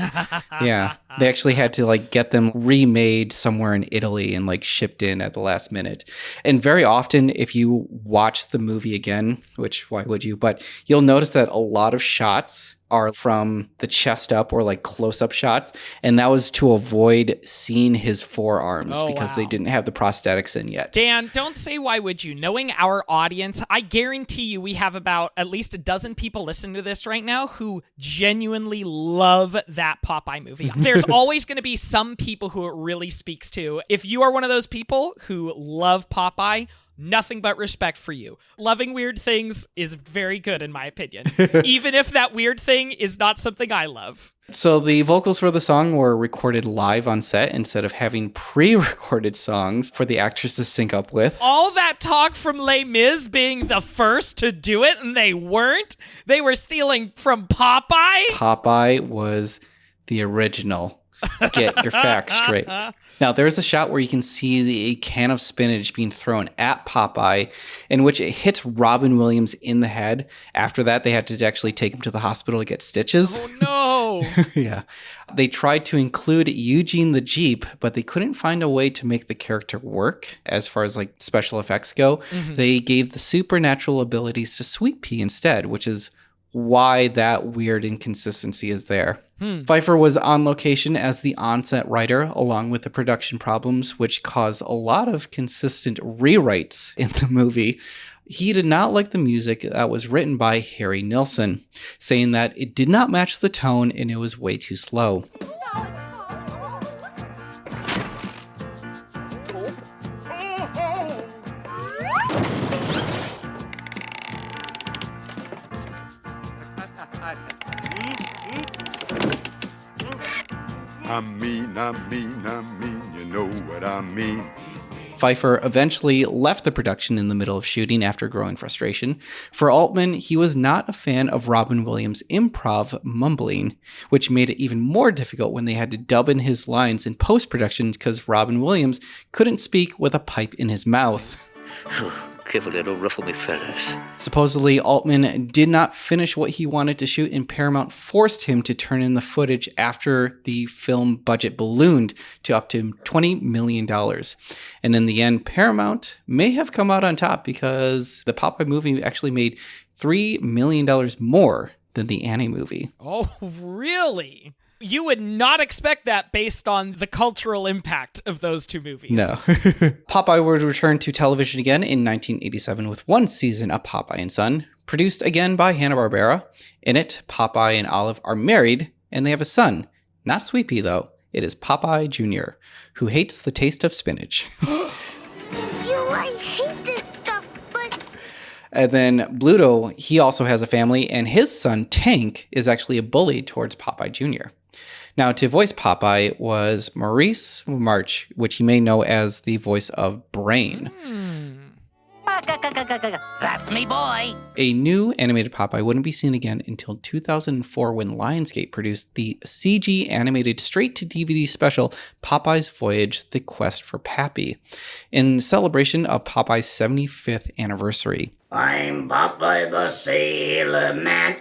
Yeah, they actually had to like get them remade somewhere in Italy and like shipped in at the last minute. And very often, if you watch the movie again, which why would you, but you'll notice that a lot of shots are from the chest up or like close-up shots, and that was to avoid seeing his forearms because they didn't have the prosthetics in yet. Dan, don't say why would you. Knowing our audience, I guarantee you we have about at least a dozen people listening to this right now who genuinely love that Popeye movie. There's always going to be some people who it really speaks to. If you are one of those people who love Popeye, nothing but respect for you. Loving weird things is very good, in my opinion, even if that weird thing is not something I love. So the vocals for the song were recorded live on set instead of having pre-recorded songs for the actors to sync up with. All that talk from Les Mis being the first to do it, and they weren't? They were stealing from Popeye? Popeye was the original. Get your facts straight. Now, there's a shot where you can see the can of spinach being thrown at Popeye, in which it hits Robin Williams in the head. After that, they had to actually take him to the hospital to get stitches. Oh, no. Yeah. They tried to include Eugene the Jeep, but they couldn't find a way to make the character work as far as like special effects go. They gave the supernatural abilities to Sweet Pea instead, which is why that weird inconsistency is there. Pfeiffer was on location as the on-set writer, along with the production problems, which caused a lot of consistent rewrites in the movie. He did not like the music that was written by Harry Nilsson, saying that it did not match the tone and it was way too slow. I mean, you know what I mean. Pfeiffer eventually left the production in the middle of shooting after growing frustration. For Altman, he was not a fan of Robin Williams' improv mumbling, which made it even more difficult when they had to dub in his lines in post-production because Robin Williams couldn't speak with a pipe in his mouth. Careful, don't ruffle me feathers. Supposedly, Altman did not finish what he wanted to shoot, and Paramount forced him to turn in the footage after the film budget ballooned to up to $20 million. And in the end, Paramount may have come out on top because the Popeye movie actually made $3 million more than the Annie movie. Oh, really? You would not expect that based on the cultural impact of those two movies. No. Popeye would return to television again in 1987 with one season of Popeye and Son, produced again by Hanna-Barbera. In it, Popeye and Olive are married, and they have a son. Not Sweet Pea, though. It is Popeye Jr., who hates the taste of spinach. I hate this stuff, but... And then Bluto, he also has a family, and his son, Tank, is actually a bully towards Popeye Jr. Now, to voice Popeye was Maurice March, which you may know as the voice of Brain. That's me, boy. A new animated Popeye wouldn't be seen again until 2004 when Lionsgate produced the CG animated straight-to-DVD special Popeye's Voyage: The Quest for Pappy, in celebration of Popeye's 75th anniversary. I'm Popeye the Sailor Man.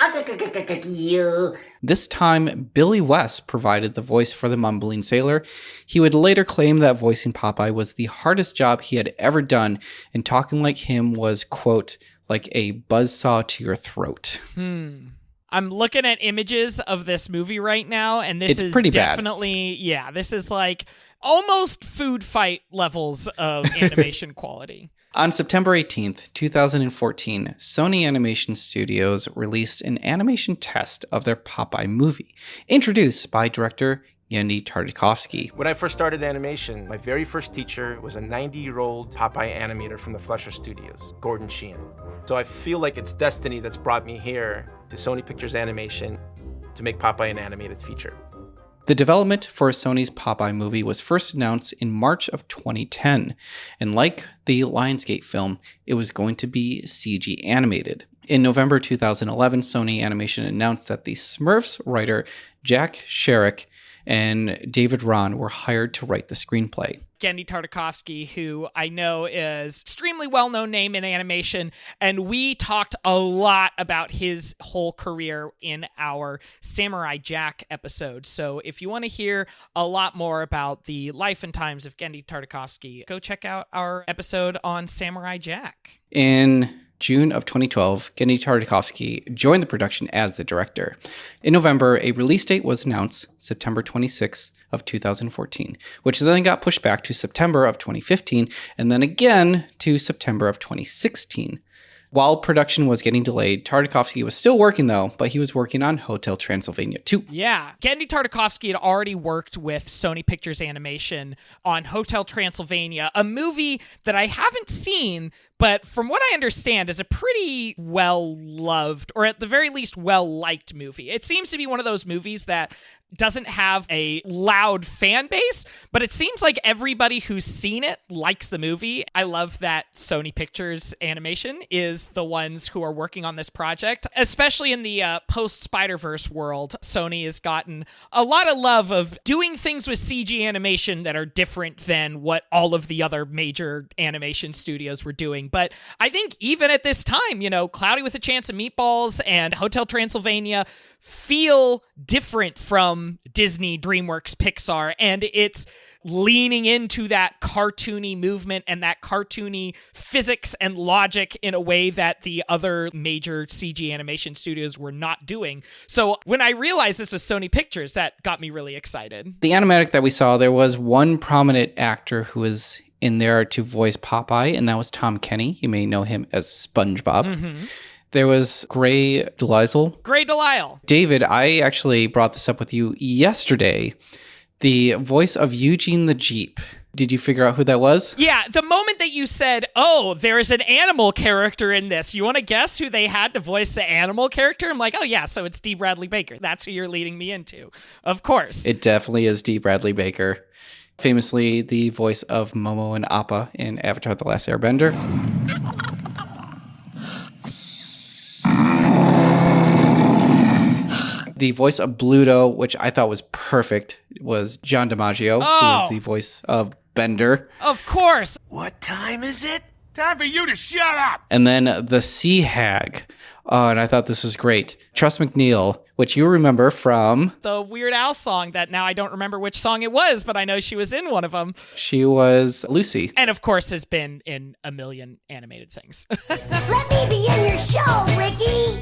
This time, Billy West provided the voice for the mumbling sailor. He would later claim that voicing Popeye was the hardest job he had ever done, and talking like him was, quote, like a buzzsaw to your throat. I'm looking at images of this movie right now, and this is pretty definitely, this is like almost food fight levels of animation quality. On September 18th, 2014, Sony Animation Studios released an animation test of their Popeye movie, introduced by director Genndy Tartakovsky. When I first started animation, my very first teacher was a 90-year-old Popeye animator from the Fleischer Studios, Gordon Sheehan. So I feel like it's destiny that's brought me here to Sony Pictures Animation to make Popeye an animated feature. The development for Sony's Popeye movie was first announced in March of 2010, and like the Lionsgate film, it was going to be CG animated. In November 2011, Sony Animation announced that the Smurfs writer Jack Sherrick and David Ron were hired to write the screenplay. Genndy Tartakovsky, who I know is extremely well-known name in animation, and we talked a lot about his whole career in our Samurai Jack episode. So if you want to hear a lot more about the life and times of Genndy Tartakovsky, go check out our episode on Samurai Jack. In June of 2012, Genndy Tartakovsky joined the production as the director. In November, a release date was announced, September 26th of 2014, which then got pushed back to September of 2015, and then again to September of 2016. While production was getting delayed, Tartakovsky was still working though, but he was working on Hotel Transylvania 2. Yeah, Genndy Tartakovsky had already worked with Sony Pictures Animation on Hotel Transylvania, a movie that I haven't seen, but from what I understand is a pretty well-loved, or at the very least well-liked movie. It seems to be one of those movies that doesn't have a loud fan base, but it seems like everybody who's seen it likes the movie. I love that Sony Pictures Animation is the ones who are working on this project, especially in the post-Spider-Verse world. Sony has gotten a lot of love of doing things with CG animation that are different than what all of the other major animation studios were doing. But I think even at this time, Cloudy with a Chance of Meatballs and Hotel Transylvania feel different from Disney, DreamWorks, Pixar, and it's leaning into that cartoony movement and that cartoony physics and logic in a way that the other major CG animation studios were not doing. So when I realized this was Sony Pictures, that got me really excited. The animatic that we saw, there was one prominent actor who was in there to voice Popeye, and that was Tom Kenny. You may know him as SpongeBob. Mm-hmm. There was Gray Delisle. Gray Delisle. David, I actually brought this up with you yesterday. The voice of Eugene the Jeep. Did you figure out who that was? Yeah, the moment that you said, oh, there's an animal character in this, you want to guess who they had to voice the animal character? I'm like, oh yeah, so it's D. Bradley Baker. That's who you're leading me into. Of course. It definitely is D. Bradley Baker. Famously the voice of Momo and Appa in Avatar: The Last Airbender. The voice of Bluto, which I thought was perfect, was John DiMaggio, who was the voice of Bender. Of course. What time is it? Time for you to shut up. And then the Sea Hag. Oh, and I thought this was great. Tress MacNeille, which you remember from the Weird Al song that now I don't remember which song it was, but I know she was in one of them. She was Lucy. And of course has been in a million animated things. Let me be in your show, Ricky.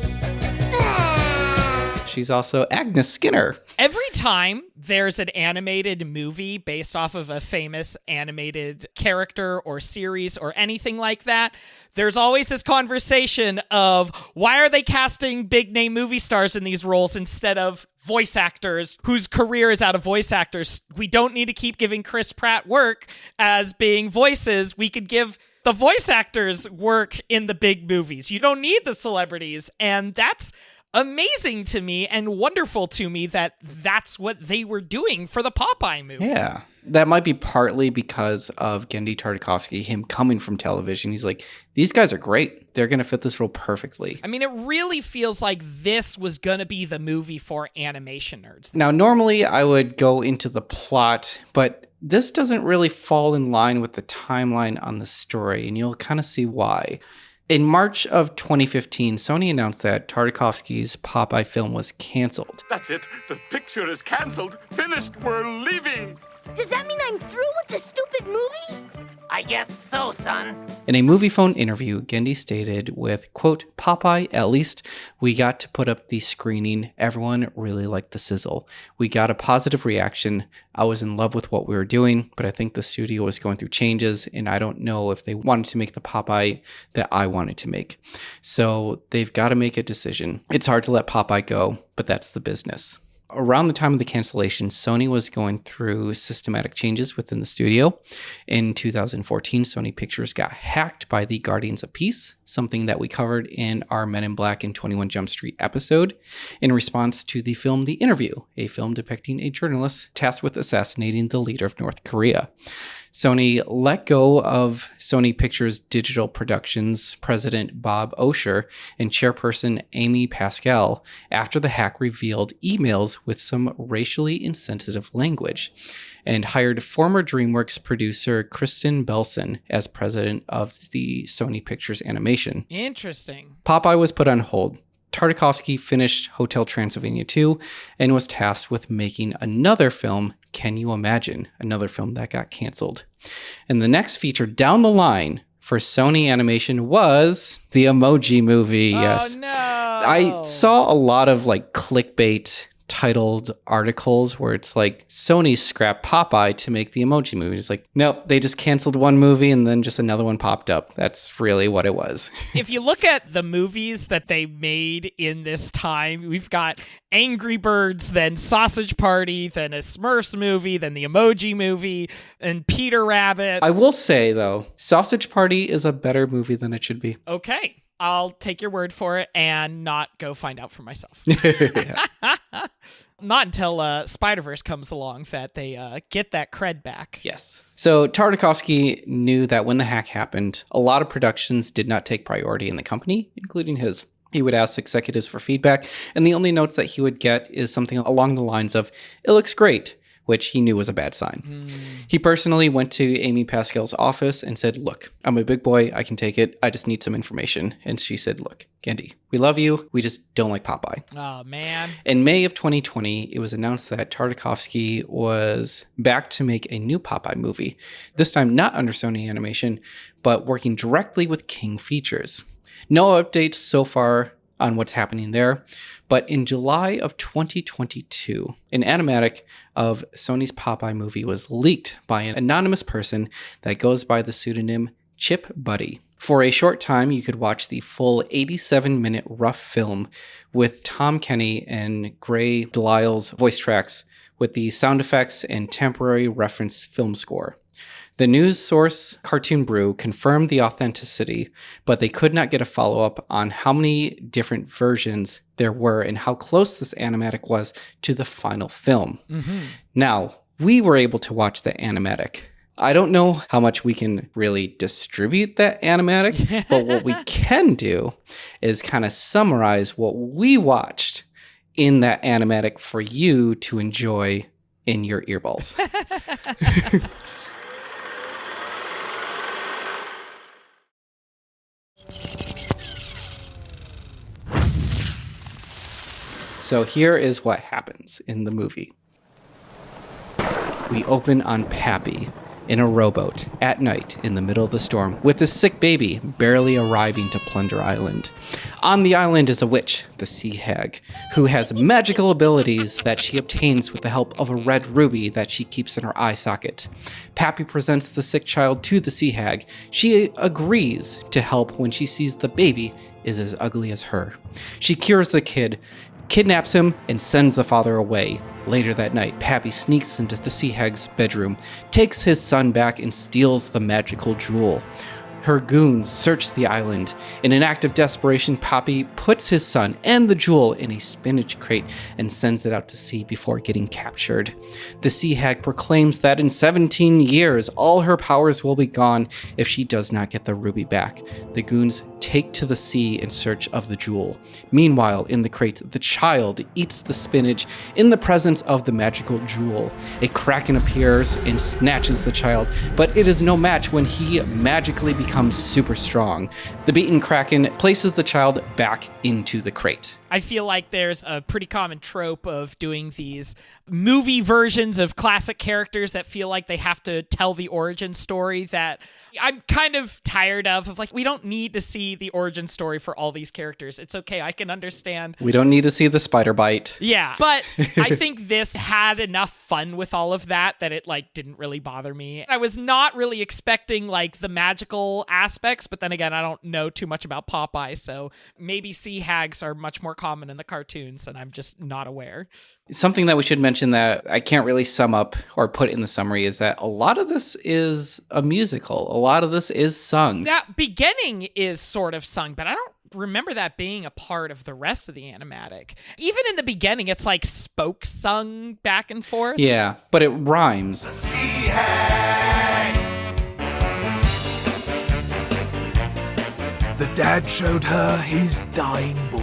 She's also Agnes Skinner. Every time there's an animated movie based off of a famous animated character or series or anything like that, there's always this conversation of why are they casting big name movie stars in these roles instead of voice actors whose career is out of voice actors? We don't need to keep giving Chris Pratt work as being voices. We could give the voice actors work in the big movies. You don't need the celebrities. And that's amazing to me and wonderful to me that that's what they were doing for the Popeye movie. Yeah. That might be partly because of Genndy Tartakovsky, him coming from television. He's like, these guys are great. They're going to fit this role perfectly. I mean, it really feels like this was going to be the movie for animation nerds. Now, normally I would go into the plot, but this doesn't really fall in line with the timeline on the story, and you'll kind of see why. In March of 2015, Sony announced that Tartakovsky's Popeye film was canceled. That's it. The picture is canceled. Finished. We're leaving. Does that mean I'm through with the stupid movie? I guess so, son. In a movie phone interview, Genndy stated with, quote, Popeye, at least we got to put up the screening. Everyone really liked the sizzle. We got a positive reaction. I was in love with what we were doing, but I think the studio was going through changes, and I don't know if they wanted to make the Popeye that I wanted to make. So they've got to make a decision. It's hard to let Popeye go, but that's the business. Around the time of the cancellation, Sony was going through systematic changes within the studio. In 2014, Sony Pictures got hacked by the Guardians of Peace, something that we covered in our Men in Black and 21 Jump Street episode, in response to the film The Interview, a film depicting a journalist tasked with assassinating the leader of North Korea. Sony let go of Sony Pictures Digital Productions president Bob Osher and chairperson Amy Pascal after the hack revealed emails with some racially insensitive language, and hired former DreamWorks producer Kristen Belson as president of the Sony Pictures Animation. Interesting. Popeye was put on hold. Tartakovsky finished Hotel Transylvania 2 and was tasked with making another film, Can You Imagine? Another film that got canceled. And the next feature down the line for Sony Animation was the Emoji Movie. Yes. Oh, no. I saw a lot of like clickbait titled articles where it's like Sony scrapped Popeye to make the Emoji Movie. It's like, nope, they just canceled one movie and then just another one popped up. That's really what it was. If you look at the movies that they made in this time, we've got Angry Birds, then Sausage Party, then a Smurfs movie, then the Emoji Movie, and Peter Rabbit. I will say, though, Sausage Party is a better movie than it should be. Okay. I'll take your word for it and not go find out for myself. Not until Spider-Verse comes along that they get that cred back. Yes. So Tartakovsky knew that when the hack happened, a lot of productions did not take priority in the company, including his. He would ask executives for feedback, and the only notes that he would get is something along the lines of, "It looks great," which he knew was a bad sign. He personally went to Amy Pascal's office and said, "Look, I'm a big boy. I can take it. I just need some information." And she said, "Look, Genndy, we love you. We just don't like Popeye." Oh, man. In May of 2020, it was announced that Tartakovsky was back to make a new Popeye movie, this time not under Sony Animation, but working directly with King Features. No updates so far on what's happening there, but in July of 2022, an animatic of Sony's Popeye movie was leaked by an anonymous person that goes by the pseudonym Chip Buddy. For a short time, you could watch the full 87-minute rough film with Tom Kenny and Gray Delisle's voice tracks with the sound effects and temporary reference film score. The news source Cartoon Brew confirmed the authenticity, but they could not get a follow-up on how many different versions there were and how close this animatic was to the final film. Now, we were able to watch the animatic. I don't know how much we can really distribute that animatic, but what we can do is kind of summarize what we watched in that animatic for you to enjoy in your earballs. So here is what happens in the movie. We open on Pappy in a rowboat at night in the middle of the storm with a sick baby barely arriving to Plunder Island. On the island is a witch, the Sea Hag, who has magical abilities that she obtains with the help of a red ruby that she keeps in her eye socket. Pappy presents the sick child to the Sea Hag. She agrees to help when she sees the baby is as ugly as her. She cures the kid, kidnaps him, and sends the father away. Later that night, Pappy sneaks into the Sea Hag's bedroom, takes his son back, and steals the magical jewel. Her goons search the island. In an act of desperation, Popeye puts his son and the jewel in a spinach crate and sends it out to sea before getting captured. The sea hag proclaims that in 17 years, all her powers will be gone if she does not get the ruby back. The goons take to the sea in search of the jewel. Meanwhile, in the crate, the child eats the spinach in the presence of the magical jewel. A kraken appears and snatches the child, but it is no match when he magically becomes super strong. The beaten kraken places the child back into the crate. I feel like there's a pretty common trope of doing these movie versions of classic characters that feel like they have to tell the origin story that I'm kind of tired of like, we don't need to see the origin story for all these characters. It's okay. I can understand. We don't need to see the spider bite. Yeah. But I think this had enough fun with all of that it like didn't really bother me. I was not really expecting like the magical aspects, but then again, I don't know too much about Popeye. So maybe sea hags are much more common in the cartoons and I'm just not aware. Something that we should mention that I can't really sum up or put in the summary is that a lot of this is a musical. A lot of this is sung. That beginning is sort of sung, but I don't remember that being a part of the rest of the animatic. Even in the beginning, it's like spoke sung back and forth. Yeah, but it rhymes. The sea hag. The dad showed her his dying boy.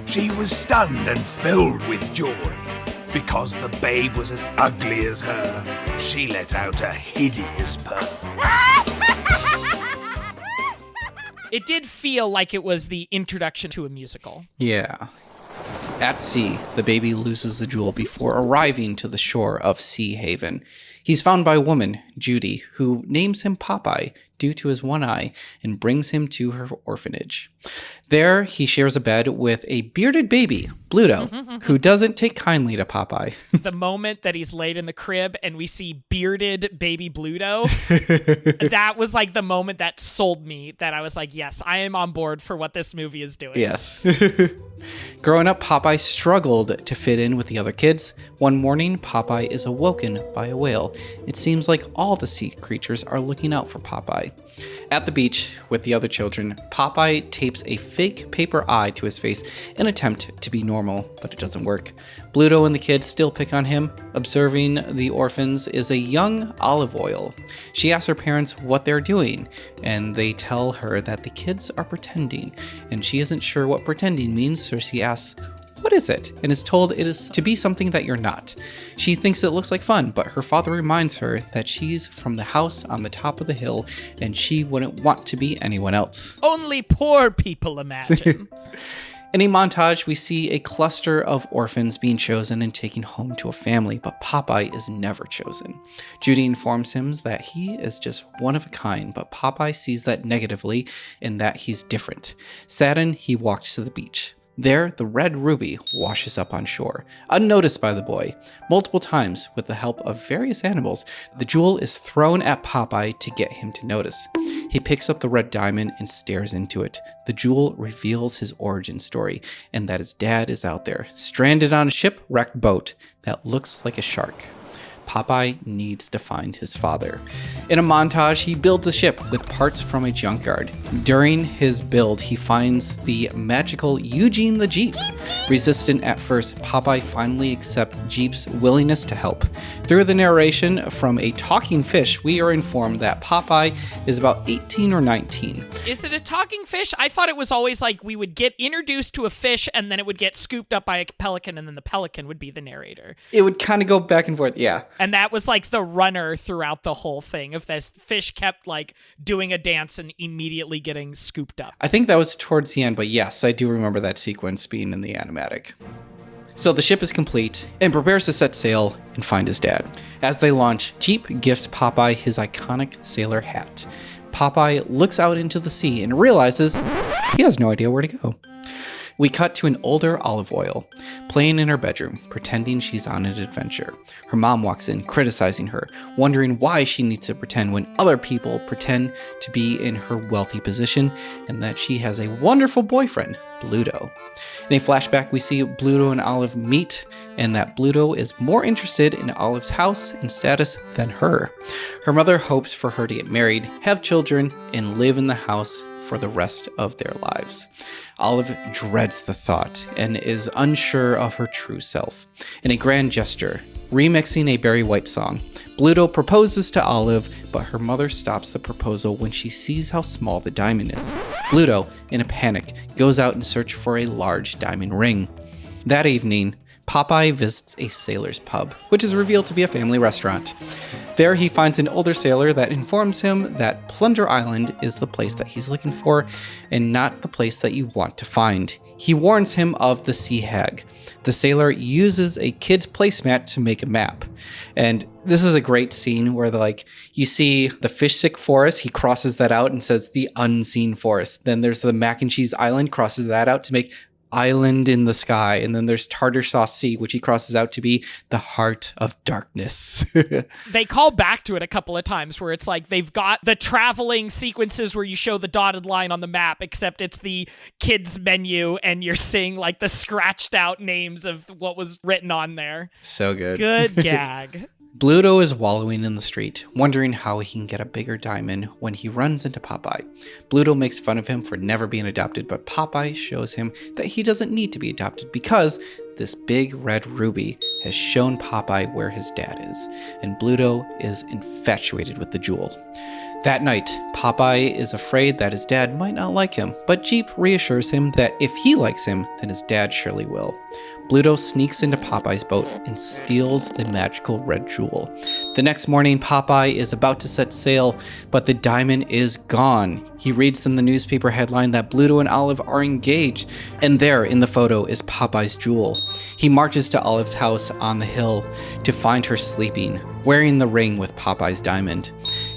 She was stunned and filled with joy. Because the babe was as ugly as her, she let out a hideous purr. It did feel like it was the introduction to a musical. Yeah. At sea, the baby loses the jewel before arriving to the shore of Sea Haven. He's found by a woman, Judy, who names him Popeye due to his one eye and brings him to her orphanage. There, he shares a bed with a bearded baby, Bluto, who doesn't take kindly to Popeye. The moment that he's laid in the crib and we see bearded baby Bluto, that was like the moment that sold me, that I was like, yes, I am on board for what this movie is doing. Yes. Growing up, Popeye struggled to fit in with the other kids. One morning, Popeye is awoken by a whale. It seems like all the sea creatures are looking out for Popeye. At the beach with the other children, Popeye tapes a fake paper eye to his face in an attempt to be normal, but it doesn't work. Bluto and the kids still pick on him. Observing the orphans is a young Olive Oyl. She asks her parents what they're doing, and they tell her that the kids are pretending, and she isn't sure what pretending means, so she asks, "What is it?" and is told it is to be something that you're not. She thinks it looks like fun, but her father reminds her that she's from the house on the top of the hill and she wouldn't want to be anyone else. Only poor people imagine. In a montage, we see a cluster of orphans being chosen and taken home to a family, but Popeye is never chosen. Judy informs him that he is just one of a kind, but Popeye sees that negatively in that he's different. Saddened, he walks to the beach. There, the red ruby washes up on shore, unnoticed by the boy. Multiple times, with the help of various animals, the jewel is thrown at Popeye to get him to notice. He picks up the red diamond and stares into it. The jewel reveals his origin story, and that his dad is out there, stranded on a shipwrecked boat that looks like a shark. Popeye needs to find his father. In a montage, he builds a ship with parts from a junkyard. During his build, he finds the magical Eugene the Jeep. Resistant at first, Popeye finally accepts Jeep's willingness to help. Through the narration from a talking fish, we are informed that Popeye is about 18 or 19. Is it a talking fish? I thought it was always like we would get introduced to a fish and then it would get scooped up by a pelican and then the pelican would be the narrator. It would kind of go back and forth, yeah. And that was like the runner throughout the whole thing. If this fish kept like doing a dance and immediately getting scooped up. I think that was towards the end, but yes, I do remember that sequence being in the animatic. So the ship is complete and prepares to set sail and find his dad. As they launch, Jeep gifts Popeye his iconic sailor hat. Popeye looks out into the sea and realizes he has no idea where to go. We cut to an older Olive Oyl, playing in her bedroom, pretending she's on an adventure. Her mom walks in, criticizing her, wondering why she needs to pretend when other people pretend to be in her wealthy position, and that she has a wonderful boyfriend, Bluto. In a flashback, we see Bluto and Olive meet, and that Bluto is more interested in Olive's house and status than her. Her mother hopes for her to get married, have children, and live in the house for the rest of their lives. Olive dreads the thought and is unsure of her true self. In a grand gesture, remixing a Barry White song, Bluto proposes to Olive, but her mother stops the proposal when she sees how small the diamond is. Bluto, in a panic, goes out in search for a large diamond ring. That evening, Popeye visits a sailor's pub, which is revealed to be a family restaurant. There he finds an older sailor that informs him that Plunder Island is the place that he's looking for and not the place that you want to find. He warns him of the sea hag. The sailor uses a kid's placemat to make a map. And this is a great scene where you see the fish sick forest, he crosses that out and says the unseen forest. Then there's the mac and cheese island, crosses that out to make island in the sky. And then there's Tartar Sauce Sea, which he crosses out to be the heart of darkness. They call back to it a couple of times where it's like they've got the traveling sequences where you show the dotted line on the map, except it's the kids menu and you're seeing like the scratched out names of what was written on there. So good. Good gag. Bluto is wallowing in the street, wondering how he can get a bigger diamond when he runs into Popeye. Bluto makes fun of him for never being adopted, but Popeye shows him that he doesn't need to be adopted because this big red ruby has shown Popeye where his dad is, and Bluto is infatuated with the jewel. That night, Popeye is afraid that his dad might not like him, but Jeep reassures him that if he likes him, then his dad surely will. Bluto sneaks into Popeye's boat and steals the magical red jewel. The next morning, Popeye is about to set sail, but the diamond is gone. He reads in the newspaper headline that Bluto and Olive are engaged, and there in the photo is Popeye's jewel. He marches to Olive's house on the hill to find her sleeping, wearing the ring with Popeye's diamond.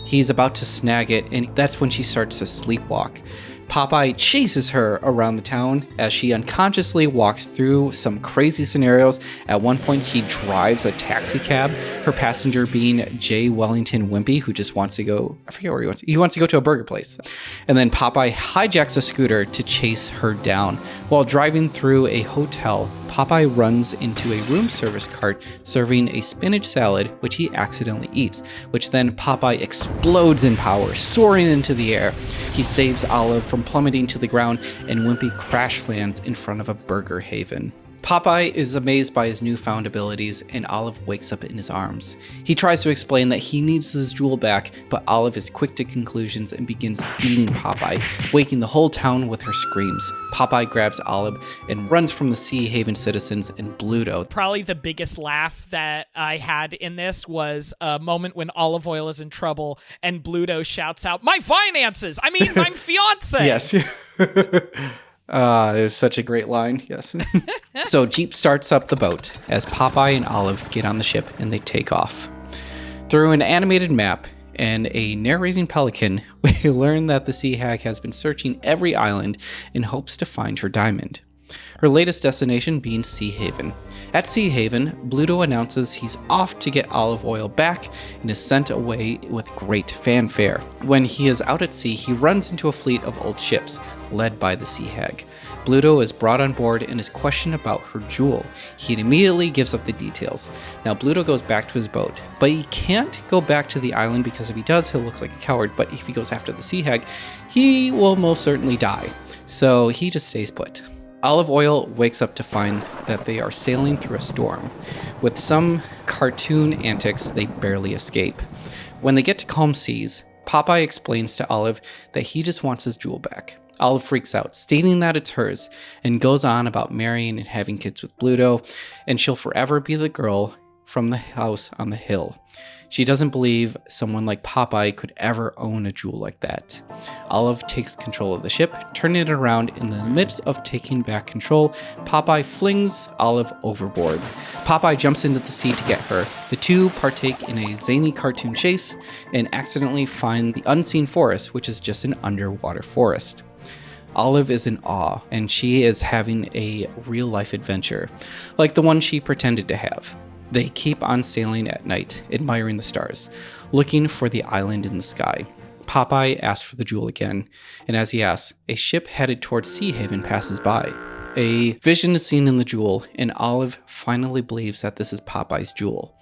He's about to snag it, and that's when she starts to sleepwalk. Popeye chases her around the town as she unconsciously walks through some crazy scenarios. At one point, he drives a taxi cab, her passenger being J. Wellington Wimpy, who just wants to go, I forget where he wants. He wants to go to a burger place. And then Popeye hijacks a scooter to chase her down. While driving through a hotel, Popeye runs into a room service cart serving a spinach salad, which he accidentally eats, which then Popeye explodes in power, soaring into the air. He saves Olive from plummeting to the ground, and Wimpy crash lands in front of a burger haven. Popeye is amazed by his newfound abilities, and Olive wakes up in his arms. He tries to explain that he needs his jewel back, but Olive is quick to conclusions and begins beating Popeye, waking the whole town with her screams. Popeye grabs Olive and runs from the Sea Haven citizens and Bluto. Probably the biggest laugh that I had in this was a moment when Olive Oyl is in trouble and Bluto shouts out, "My finances! I mean, my fiance!" Yes. It was such a great line, yes. So Jeep starts up the boat as Popeye and Olive get on the ship and they take off. Through an animated map and a narrating pelican, we learn that the Sea Hag has been searching every island in hopes to find her diamond. Her latest destination being Sea Haven. At Sea Haven, Bluto announces he's off to get Olive Oyl back and is sent away with great fanfare. When he is out at sea, he runs into a fleet of old ships, led by the Sea Hag. Bluto is brought on board and is questioned about her jewel. He immediately gives up the details. Now Bluto goes back to his boat, but he can't go back to the island because if he does, he'll look like a coward, but if he goes after the Sea Hag, he will most certainly die. So he just stays put. Olive Oyl wakes up to find that they are sailing through a storm. With some cartoon antics, they barely escape. When they get to calm seas, Popeye explains to Olive that he just wants his jewel back. Olive freaks out, stating that it's hers, and goes on about marrying and having kids with Bluto, and she'll forever be the girl from the house on the hill. She doesn't believe someone like Popeye could ever own a jewel like that. Olive takes control of the ship, turning it around. In the midst of taking back control, Popeye flings Olive overboard. Popeye jumps into the sea to get her. The two partake in a zany cartoon chase and accidentally find the unseen forest, which is just an underwater forest. Olive is in awe, and she is having a real-life adventure, like the one she pretended to have. They keep on sailing at night, admiring the stars, looking for the island in the sky. Popeye asks for the jewel again, and as he asks, a ship headed towards Sea Haven passes by. A vision is seen in the jewel, and Olive finally believes that this is Popeye's jewel.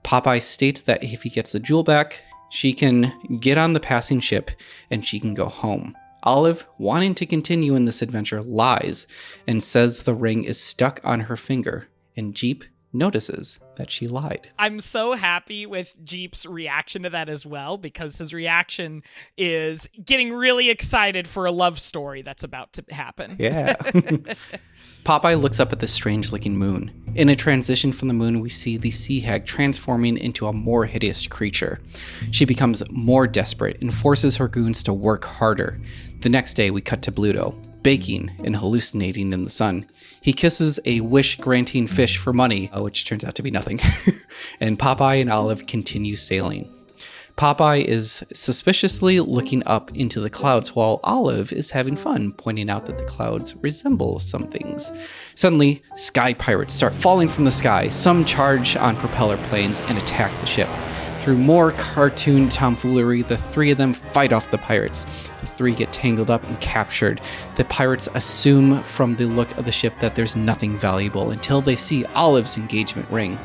Popeye states that if he gets the jewel back, she can get on the passing ship and she can go home. Olive, wanting to continue in this adventure, lies and says the ring is stuck on her finger, and Jeep notices that she lied. I'm so happy with Jeep's reaction to that as well, because his reaction is getting really excited for a love story that's about to happen. Yeah. Popeye looks up at the strange-looking moon. In a transition from the moon, we see the sea hag transforming into a more hideous creature. She becomes more desperate and forces her goons to work harder. The next day, we cut to Bluto, baking and hallucinating in the sun. He kisses a wish-granting fish for money, which turns out to be nothing. And Popeye and Olive continue sailing. Popeye is suspiciously looking up into the clouds while Olive is having fun, pointing out that the clouds resemble some things. Suddenly, sky pirates start falling from the sky. Some charge on propeller planes and attack the ship. Through more cartoon tomfoolery, the three of them fight off the pirates. The three get tangled up and captured. The pirates assume from the look of the ship that there's nothing valuable until they see Olive's engagement ring.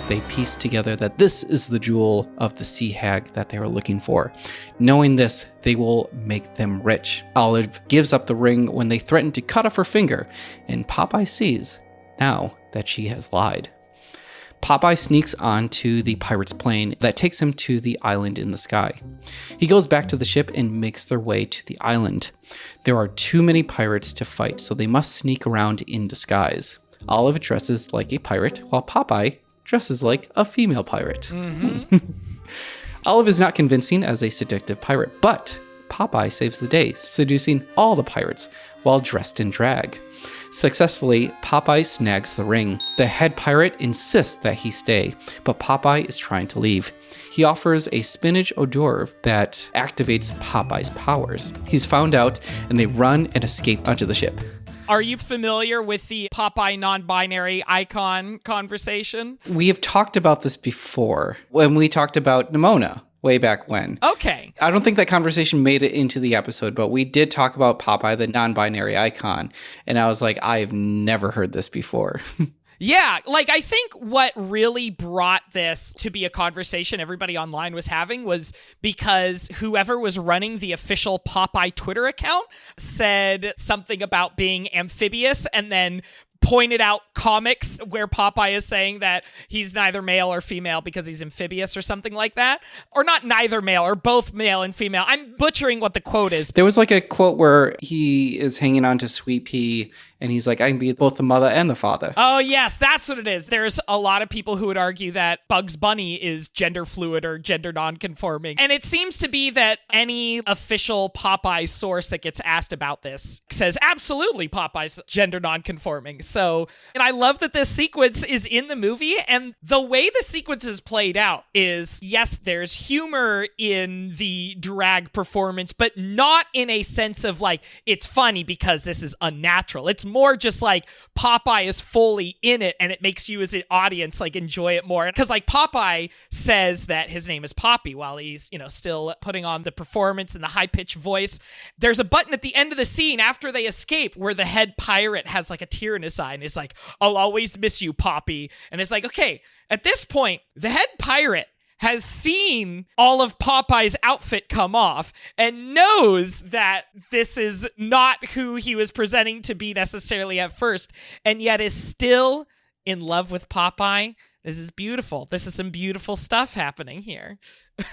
They piece together that this is the jewel of the sea hag that they were looking for. Knowing this, they will make them rich. Olive gives up the ring when they threaten to cut off her finger, and Popeye sees now that she has lied. Popeye sneaks onto the pirate's plane that takes him to the island in the sky. He goes back to the ship and makes their way to the island. There are too many pirates to fight, so they must sneak around in disguise. Olive dresses like a pirate, while Popeye dresses like a female pirate. Mm-hmm. Olive is not convincing as a seductive pirate, but Popeye saves the day, seducing all the pirates while dressed in drag. Successfully, Popeye snags the ring. The head pirate insists that he stay, but Popeye is trying to leave. He offers a spinach hors d'oeuvre that activates Popeye's powers. He's found out, and they run and escape onto the ship. Are you familiar with the Popeye non-binary icon conversation? We have talked about this before when we talked about Nimona way back when. Okay. I don't think that conversation made it into the episode, but we did talk about Popeye, the non-binary icon. And I was like, I've never heard this before. Yeah, like I think what really brought this to be a conversation everybody online was having was because whoever was running the official Popeye Twitter account said something about being amphibious and then pointed out comics where Popeye is saying that he's neither male or female because he's amphibious or something like that. Or not neither male, or both male and female. I'm butchering what the quote is. There was like a quote where he is hanging on to Sweet Pea and he's like, I can be both the mother and the father. Oh, yes, that's what it is. There's a lot of people who would argue that Bugs Bunny is gender fluid or gender nonconforming. And it seems to be that any official Popeye source that gets asked about this says absolutely Popeye's gender nonconforming. So, and I love that this sequence is in the movie, and the way the sequence is played out is, yes, there's humor in the drag performance, but not in a sense of like, it's funny because this is unnatural. It's more just like Popeye is fully in it, and it makes you as an audience like enjoy it more. Because like Popeye says that his name is Poppy while he's, you know, still putting on the performance and the high-pitched voice. There's a button at the end of the scene after they escape where the head pirate has like a tear in his eye and is like, I'll always miss you, Poppy. And it's like, okay, at this point, the head pirate has seen all of Popeye's outfit come off and knows that this is not who he was presenting to be necessarily at first, and yet is still in love with Popeye. This is beautiful. This is some beautiful stuff happening here.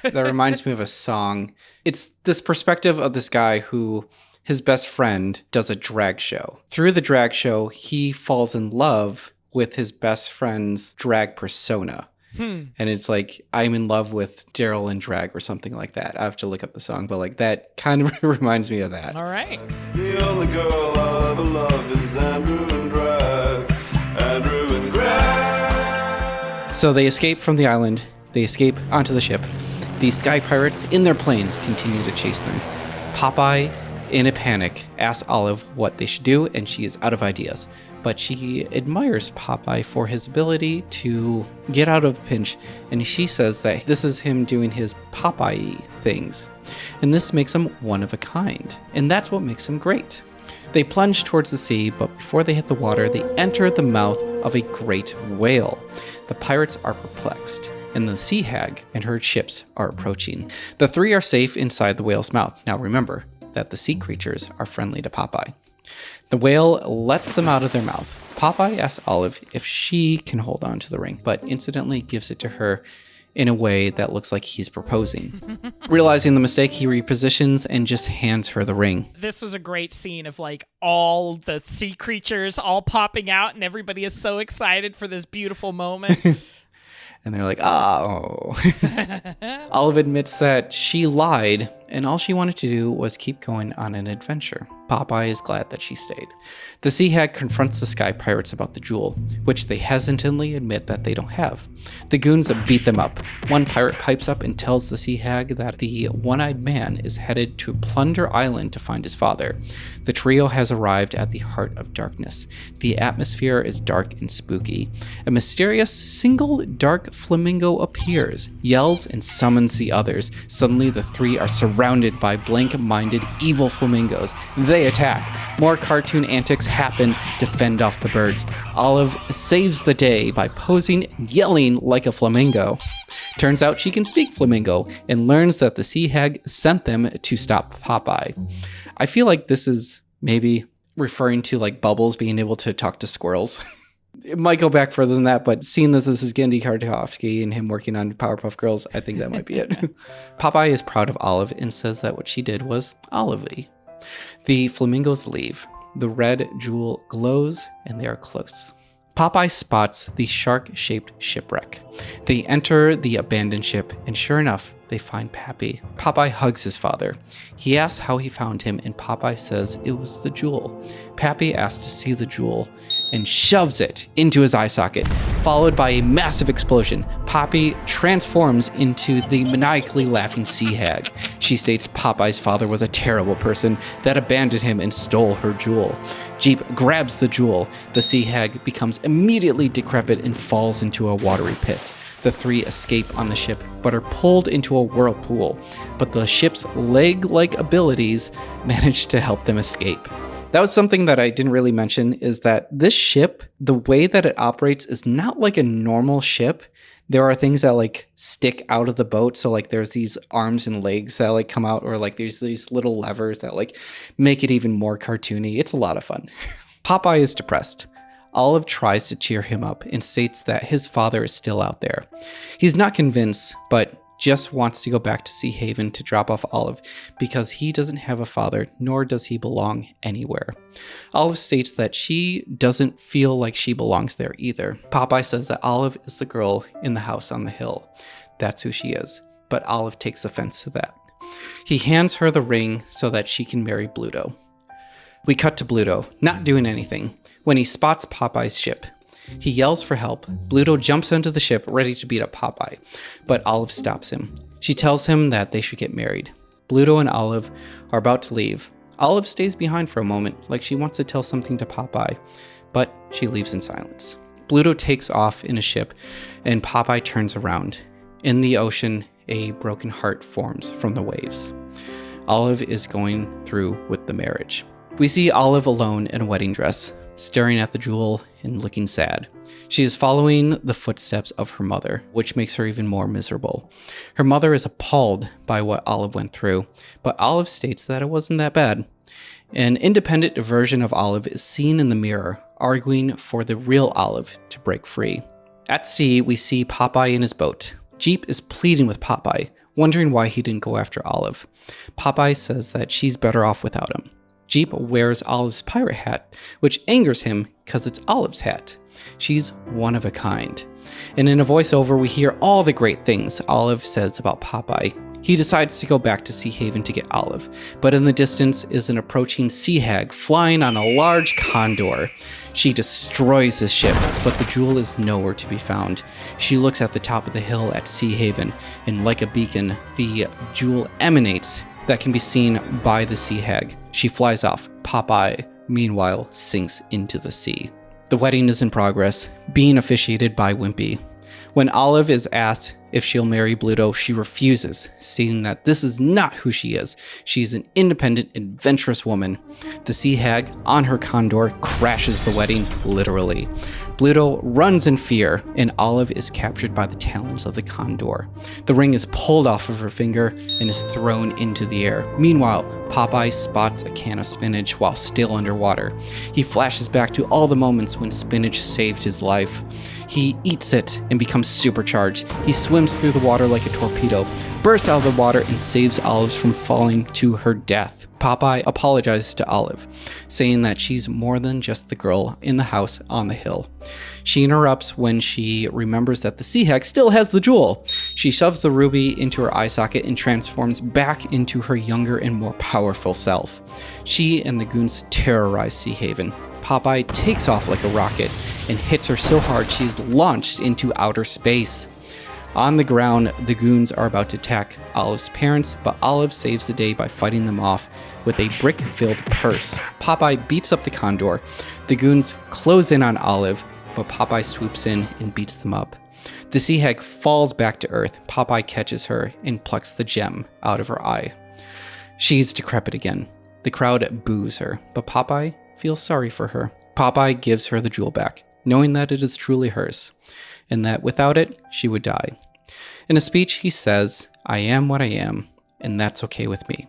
That reminds me of a song. It's this perspective of this guy who his best friend does a drag show. Through the drag show, he falls in love with his best friend's drag persona. And it's like, I'm in love with Daryl in drag or something like that. I have to look up the song, but like that kind of reminds me of that. All right. The only girl I'll ever love is Andrew in drag. Andrew in drag. So they escape from the island. They escape onto the ship. The sky pirates in their planes continue to chase them. Popeye in a panic, asks Olive what they should do, and she is out of ideas. But she admires Popeye for his ability to get out of a pinch, and she says that this is him doing his Popeye things. And this makes him one of a kind, and that's what makes him great. They plunge towards the sea, but before they hit the water, they enter the mouth of a great whale. The pirates are perplexed, and the sea hag and her ships are approaching. The three are safe inside the whale's mouth. Now remember that the sea creatures are friendly to Popeye. The whale lets them out of their mouth. Popeye asks Olive if she can hold on to the ring, but incidentally gives it to her in a way that looks like he's proposing. Realizing the mistake, he repositions and just hands her the ring. This was a great scene of like all the sea creatures all popping out and everybody is so excited for this beautiful moment. And they're like, oh. Olive admits that she lied, and all she wanted to do was keep going on an adventure. Popeye is glad that she stayed. The sea hag confronts the sky pirates about the jewel, which they hesitantly admit that they don't have. The goons beat them up. One pirate pipes up and tells the sea hag that the one-eyed man is headed to Plunder Island to find his father. The trio has arrived at the heart of darkness. The atmosphere is dark and spooky. A mysterious single dark flamingo appears, yells, and summons the others. Suddenly, the three are surrounded by blank-minded evil flamingos. They attack. More cartoon antics happen to fend off the birds. Olive saves the day by posing and yelling like a flamingo. Turns out she can speak flamingo and learns that the sea hag sent them to stop Popeye. I feel like this is maybe referring to like Bubbles being able to talk to squirrels. It might go back further than that, but seeing that this is Genndy Tartakovsky and him working on Powerpuff Girls, I think that might be it. Popeye is proud of Olive and says that what she did was Olive-y. The flamingos leave. The red jewel glows and they are close. Popeye spots the shark-shaped shipwreck. They enter the abandoned ship, and sure enough, they find Pappy. Popeye hugs his father. He asks how he found him, and Popeye says it was the jewel. Pappy asks to see the jewel and shoves it into his eye socket, followed by a massive explosion. Poppy transforms into the maniacally laughing sea hag. She states Popeye's father was a terrible person that abandoned him and stole her jewel. Jeep grabs the jewel. The sea hag becomes immediately decrepit and falls into a watery pit. The three escape on the ship, but are pulled into a whirlpool. But the ship's leg-like abilities manage to help them escape. That was something that I didn't really mention, is that this ship, the way that it operates is not like a normal ship. There are things that like stick out of the boat. So like there's these arms and legs that like come out, or like there's these little levers that like make it even more cartoony. It's a lot of fun. Popeye is depressed. Olive tries to cheer him up and states that his father is still out there. He's not convinced, but just wants to go back to Sea Haven to drop off Olive because he doesn't have a father, nor does he belong anywhere. Olive states that she doesn't feel like she belongs there either. Popeye says that Olive is the girl in the house on the hill. That's who she is, but Olive takes offense to that. He hands her the ring so that she can marry Bluto. We cut to Bluto, not doing anything, when he spots Popeye's ship. He yells for help. Bluto jumps onto the ship, ready to beat up Popeye, but Olive stops him. She tells him that they should get married. Bluto and Olive are about to leave. Olive stays behind for a moment, like she wants to tell something to Popeye, but she leaves in silence. Bluto takes off in a ship, and Popeye turns around. In the ocean, a broken heart forms from the waves. Olive is going through with the marriage. We see Olive alone in a wedding dress, staring at the jewel and looking sad. She is following the footsteps of her mother, which makes her even more miserable. Her mother is appalled by what Olive went through, but Olive states that it wasn't that bad. An independent version of Olive is seen in the mirror, arguing for the real Olive to break free. At sea, we see Popeye in his boat. Jeep is pleading with Popeye, wondering why he didn't go after Olive. Popeye says that she's better off without him. Jeep wears Olive's pirate hat, which angers him because it's Olive's hat. She's one of a kind. And in a voiceover, we hear all the great things Olive says about Popeye. He decides to go back to Sea Haven to get Olive, but in the distance is an approaching sea hag flying on a large condor. She destroys the ship, but the jewel is nowhere to be found. She looks at the top of the hill at Sea Haven, and like a beacon, the jewel emanates that can be seen by the sea hag. She flies off. Popeye, meanwhile, sinks into the sea. The wedding is in progress, being officiated by Wimpy. When Olive is asked if she'll marry Bluto, she refuses, stating that this is not who she is. She's an independent, adventurous woman. The sea hag, on her condor, crashes the wedding, literally. Bluto runs in fear, and Olive is captured by the talons of the condor. The ring is pulled off of her finger and is thrown into the air. Meanwhile, Popeye spots a can of spinach while still underwater. He flashes back to all the moments when spinach saved his life. He eats it and becomes supercharged. He swims through the water like a torpedo, bursts out of the water, and saves Olive from falling to her death. Popeye apologizes to Olive, saying that she's more than just the girl in the house on the hill. She interrupts when she remembers that the sea hag still has the jewel. She shoves the ruby into her eye socket and transforms back into her younger and more powerful self. She and the goons terrorize Sea Haven. Popeye takes off like a rocket and hits her so hard she's launched into outer space. On the ground, the goons are about to attack Olive's parents, but Olive saves the day by fighting them off with a brick-filled purse. Popeye beats up the condor. The goons close in on Olive, but Popeye swoops in and beats them up. The sea hag falls back to Earth. Popeye catches her and plucks the gem out of her eye. She's decrepit again. The crowd boos her, but Popeye feels sorry for her. Popeye gives her the jewel back, knowing that it is truly hers, and that without it, she would die. In a speech, he says, "I am what I am, and that's okay with me."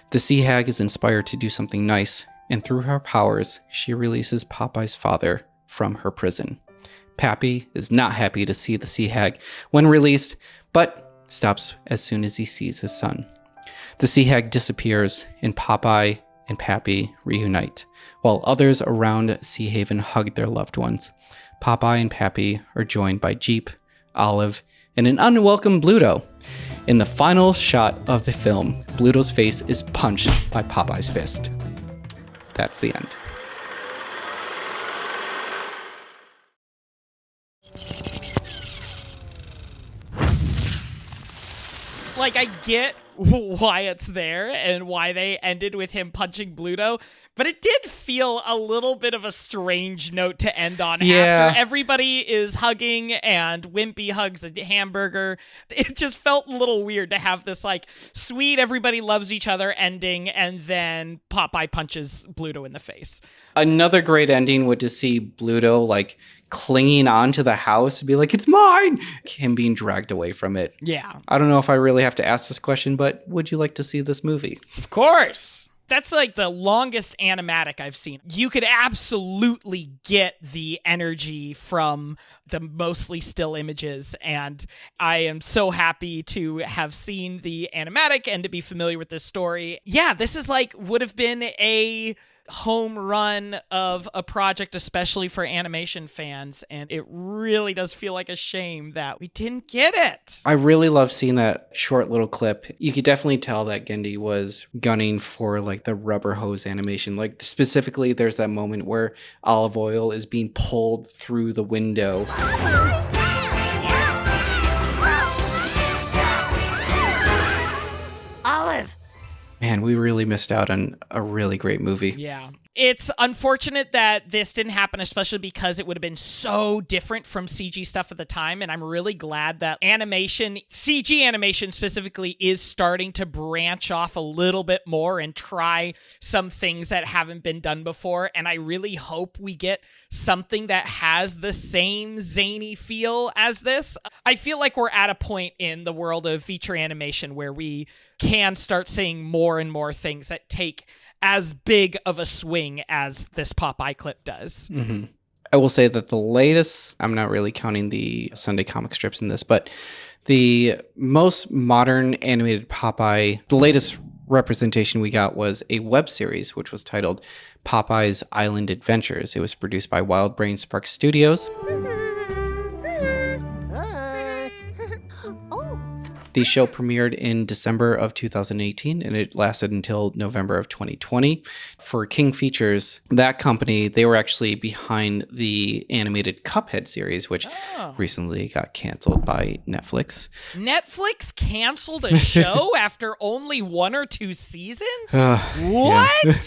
The sea hag is inspired to do something nice, and through her powers, she releases Popeye's father from her prison. Pappy is not happy to see the sea hag when released, but stops as soon as he sees his son. The sea hag disappears, and Popeye and Pappy reunite, while others around Sea Haven hug their loved ones. Popeye and Pappy are joined by Jeep, Olive, and an unwelcome Bluto. In the final shot of the film, Bluto's face is punched by Popeye's fist. That's the end. Like, I get why it's there and why they ended with him punching Bluto, but it did feel a little bit of a strange note to end on. Yeah. After everybody is hugging and Wimpy hugs a hamburger. It just felt a little weird to have this, like, sweet, everybody loves each other ending, and then Popeye punches Bluto in the face. Another great ending would to see Bluto, like, clinging onto the house and be like, "It's mine!" Him being dragged away from it. Yeah. I don't know if I really have to ask this question, but would you like to see this movie? Of course. That's like the longest animatic I've seen. You could absolutely get the energy from the mostly still images, and I am so happy to have seen the animatic and to be familiar with this story. Yeah, this is like would have been a home run of a project, especially for animation fans, and it really does feel like a shame that we didn't get it. I really love seeing that short little clip. You could definitely tell that Genndy was gunning for like the rubber hose animation. Like specifically, there's that moment where Olive Oil is being pulled through the window. Olive! Man, we really missed out on a really great movie. Yeah. It's unfortunate that this didn't happen, especially because it would have been so different from CG stuff at the time. And I'm really glad that animation, CG animation specifically, is starting to branch off a little bit more and try some things that haven't been done before. And I really hope we get something that has the same zany feel as this. I feel like we're at a point in the world of feature animation where we can start seeing more and more things that take as big of a swing as this Popeye clip does. Mm-hmm. I will say that the latest, I'm not really counting the Sunday comic strips in this, but the most modern animated Popeye, the latest representation we got was a web series, which was titled Popeye's Island Adventures. It was produced by Wild Brain Spark Studios. The show premiered in December of 2018, and it lasted until November of 2020. For King Features, that company, they were actually behind the animated Cuphead series, which recently got canceled by Netflix. Netflix canceled a show after only 1 or 2 seasons? What? Yeah.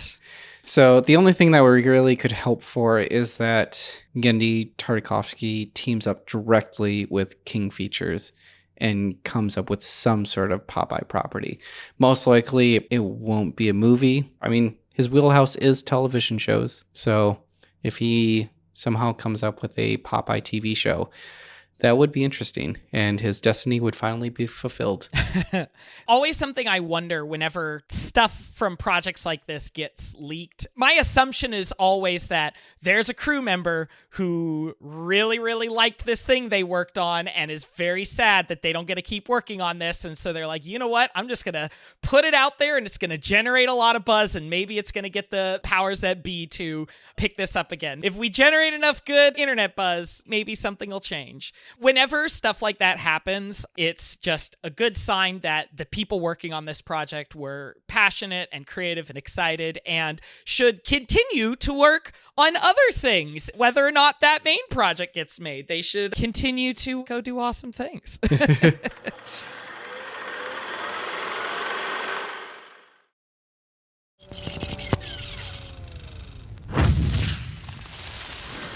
So the only thing that we really could help for is that Genndy Tartakovsky teams up directly with King Features and comes up with some sort of Popeye property. Most likely, it won't be a movie. I mean, his wheelhouse is television shows. So if he somehow comes up with a Popeye TV show, that would be interesting, and his destiny would finally be fulfilled. Always something I wonder whenever stuff from projects like this gets leaked. My assumption is always that there's a crew member who really, really liked this thing they worked on and is very sad that they don't get to keep working on this. And so they're like, you know what? I'm just going to put it out there and it's going to generate a lot of buzz and maybe it's going to get the powers that be to pick this up again. If we generate enough good internet buzz, maybe something will change. Whenever stuff like that happens, it's just a good sign that the people working on this project were passionate and creative and excited and should continue to work on other things. Whether or not that main project gets made, they should continue to go do awesome things.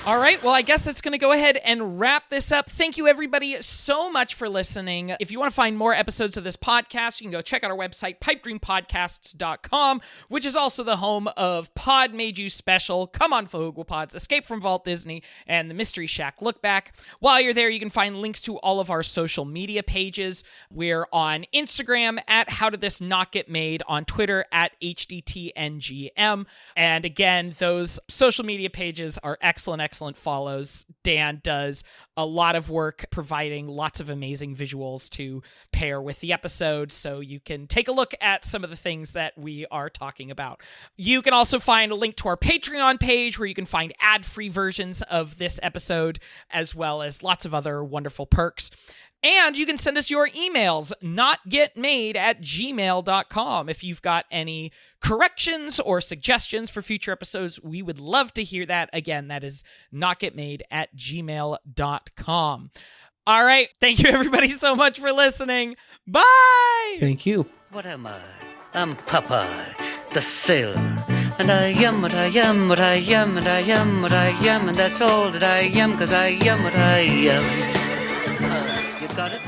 All right, well, I guess it's going to go ahead and wrap this up. Thank you, everybody, so much for listening. If you want to find more episodes of this podcast, you can go check out our website, pipedreampodcasts.com, which is also the home of Pod Made You Special, Come On Fahoogwapods, Escape from Vault Disney, and the Mystery Shack Look Back. While you're there, you can find links to all of our social media pages. We're on Instagram at How Did This Not Get Made, on Twitter at HDTNGM. And again, those social media pages are excellent follows. Dan does a lot of work providing lots of amazing visuals to pair with the episode, so you can take a look at some of the things that we are talking about. You can also find a link to our Patreon page where you can find ad-free versions of this episode, as well as lots of other wonderful perks. And you can send us your emails, notgetmade@gmail.com. If you've got any corrections or suggestions for future episodes, we would love to hear that. Again, that is notgetmade@gmail.com. All right. Thank you, everybody, so much for listening. Bye! Thank you. What am I? I'm Popeye the Sailor. And I am what I am, what I am, and I am what I am, and that's all that I am, 'cause I am what I am. You got it?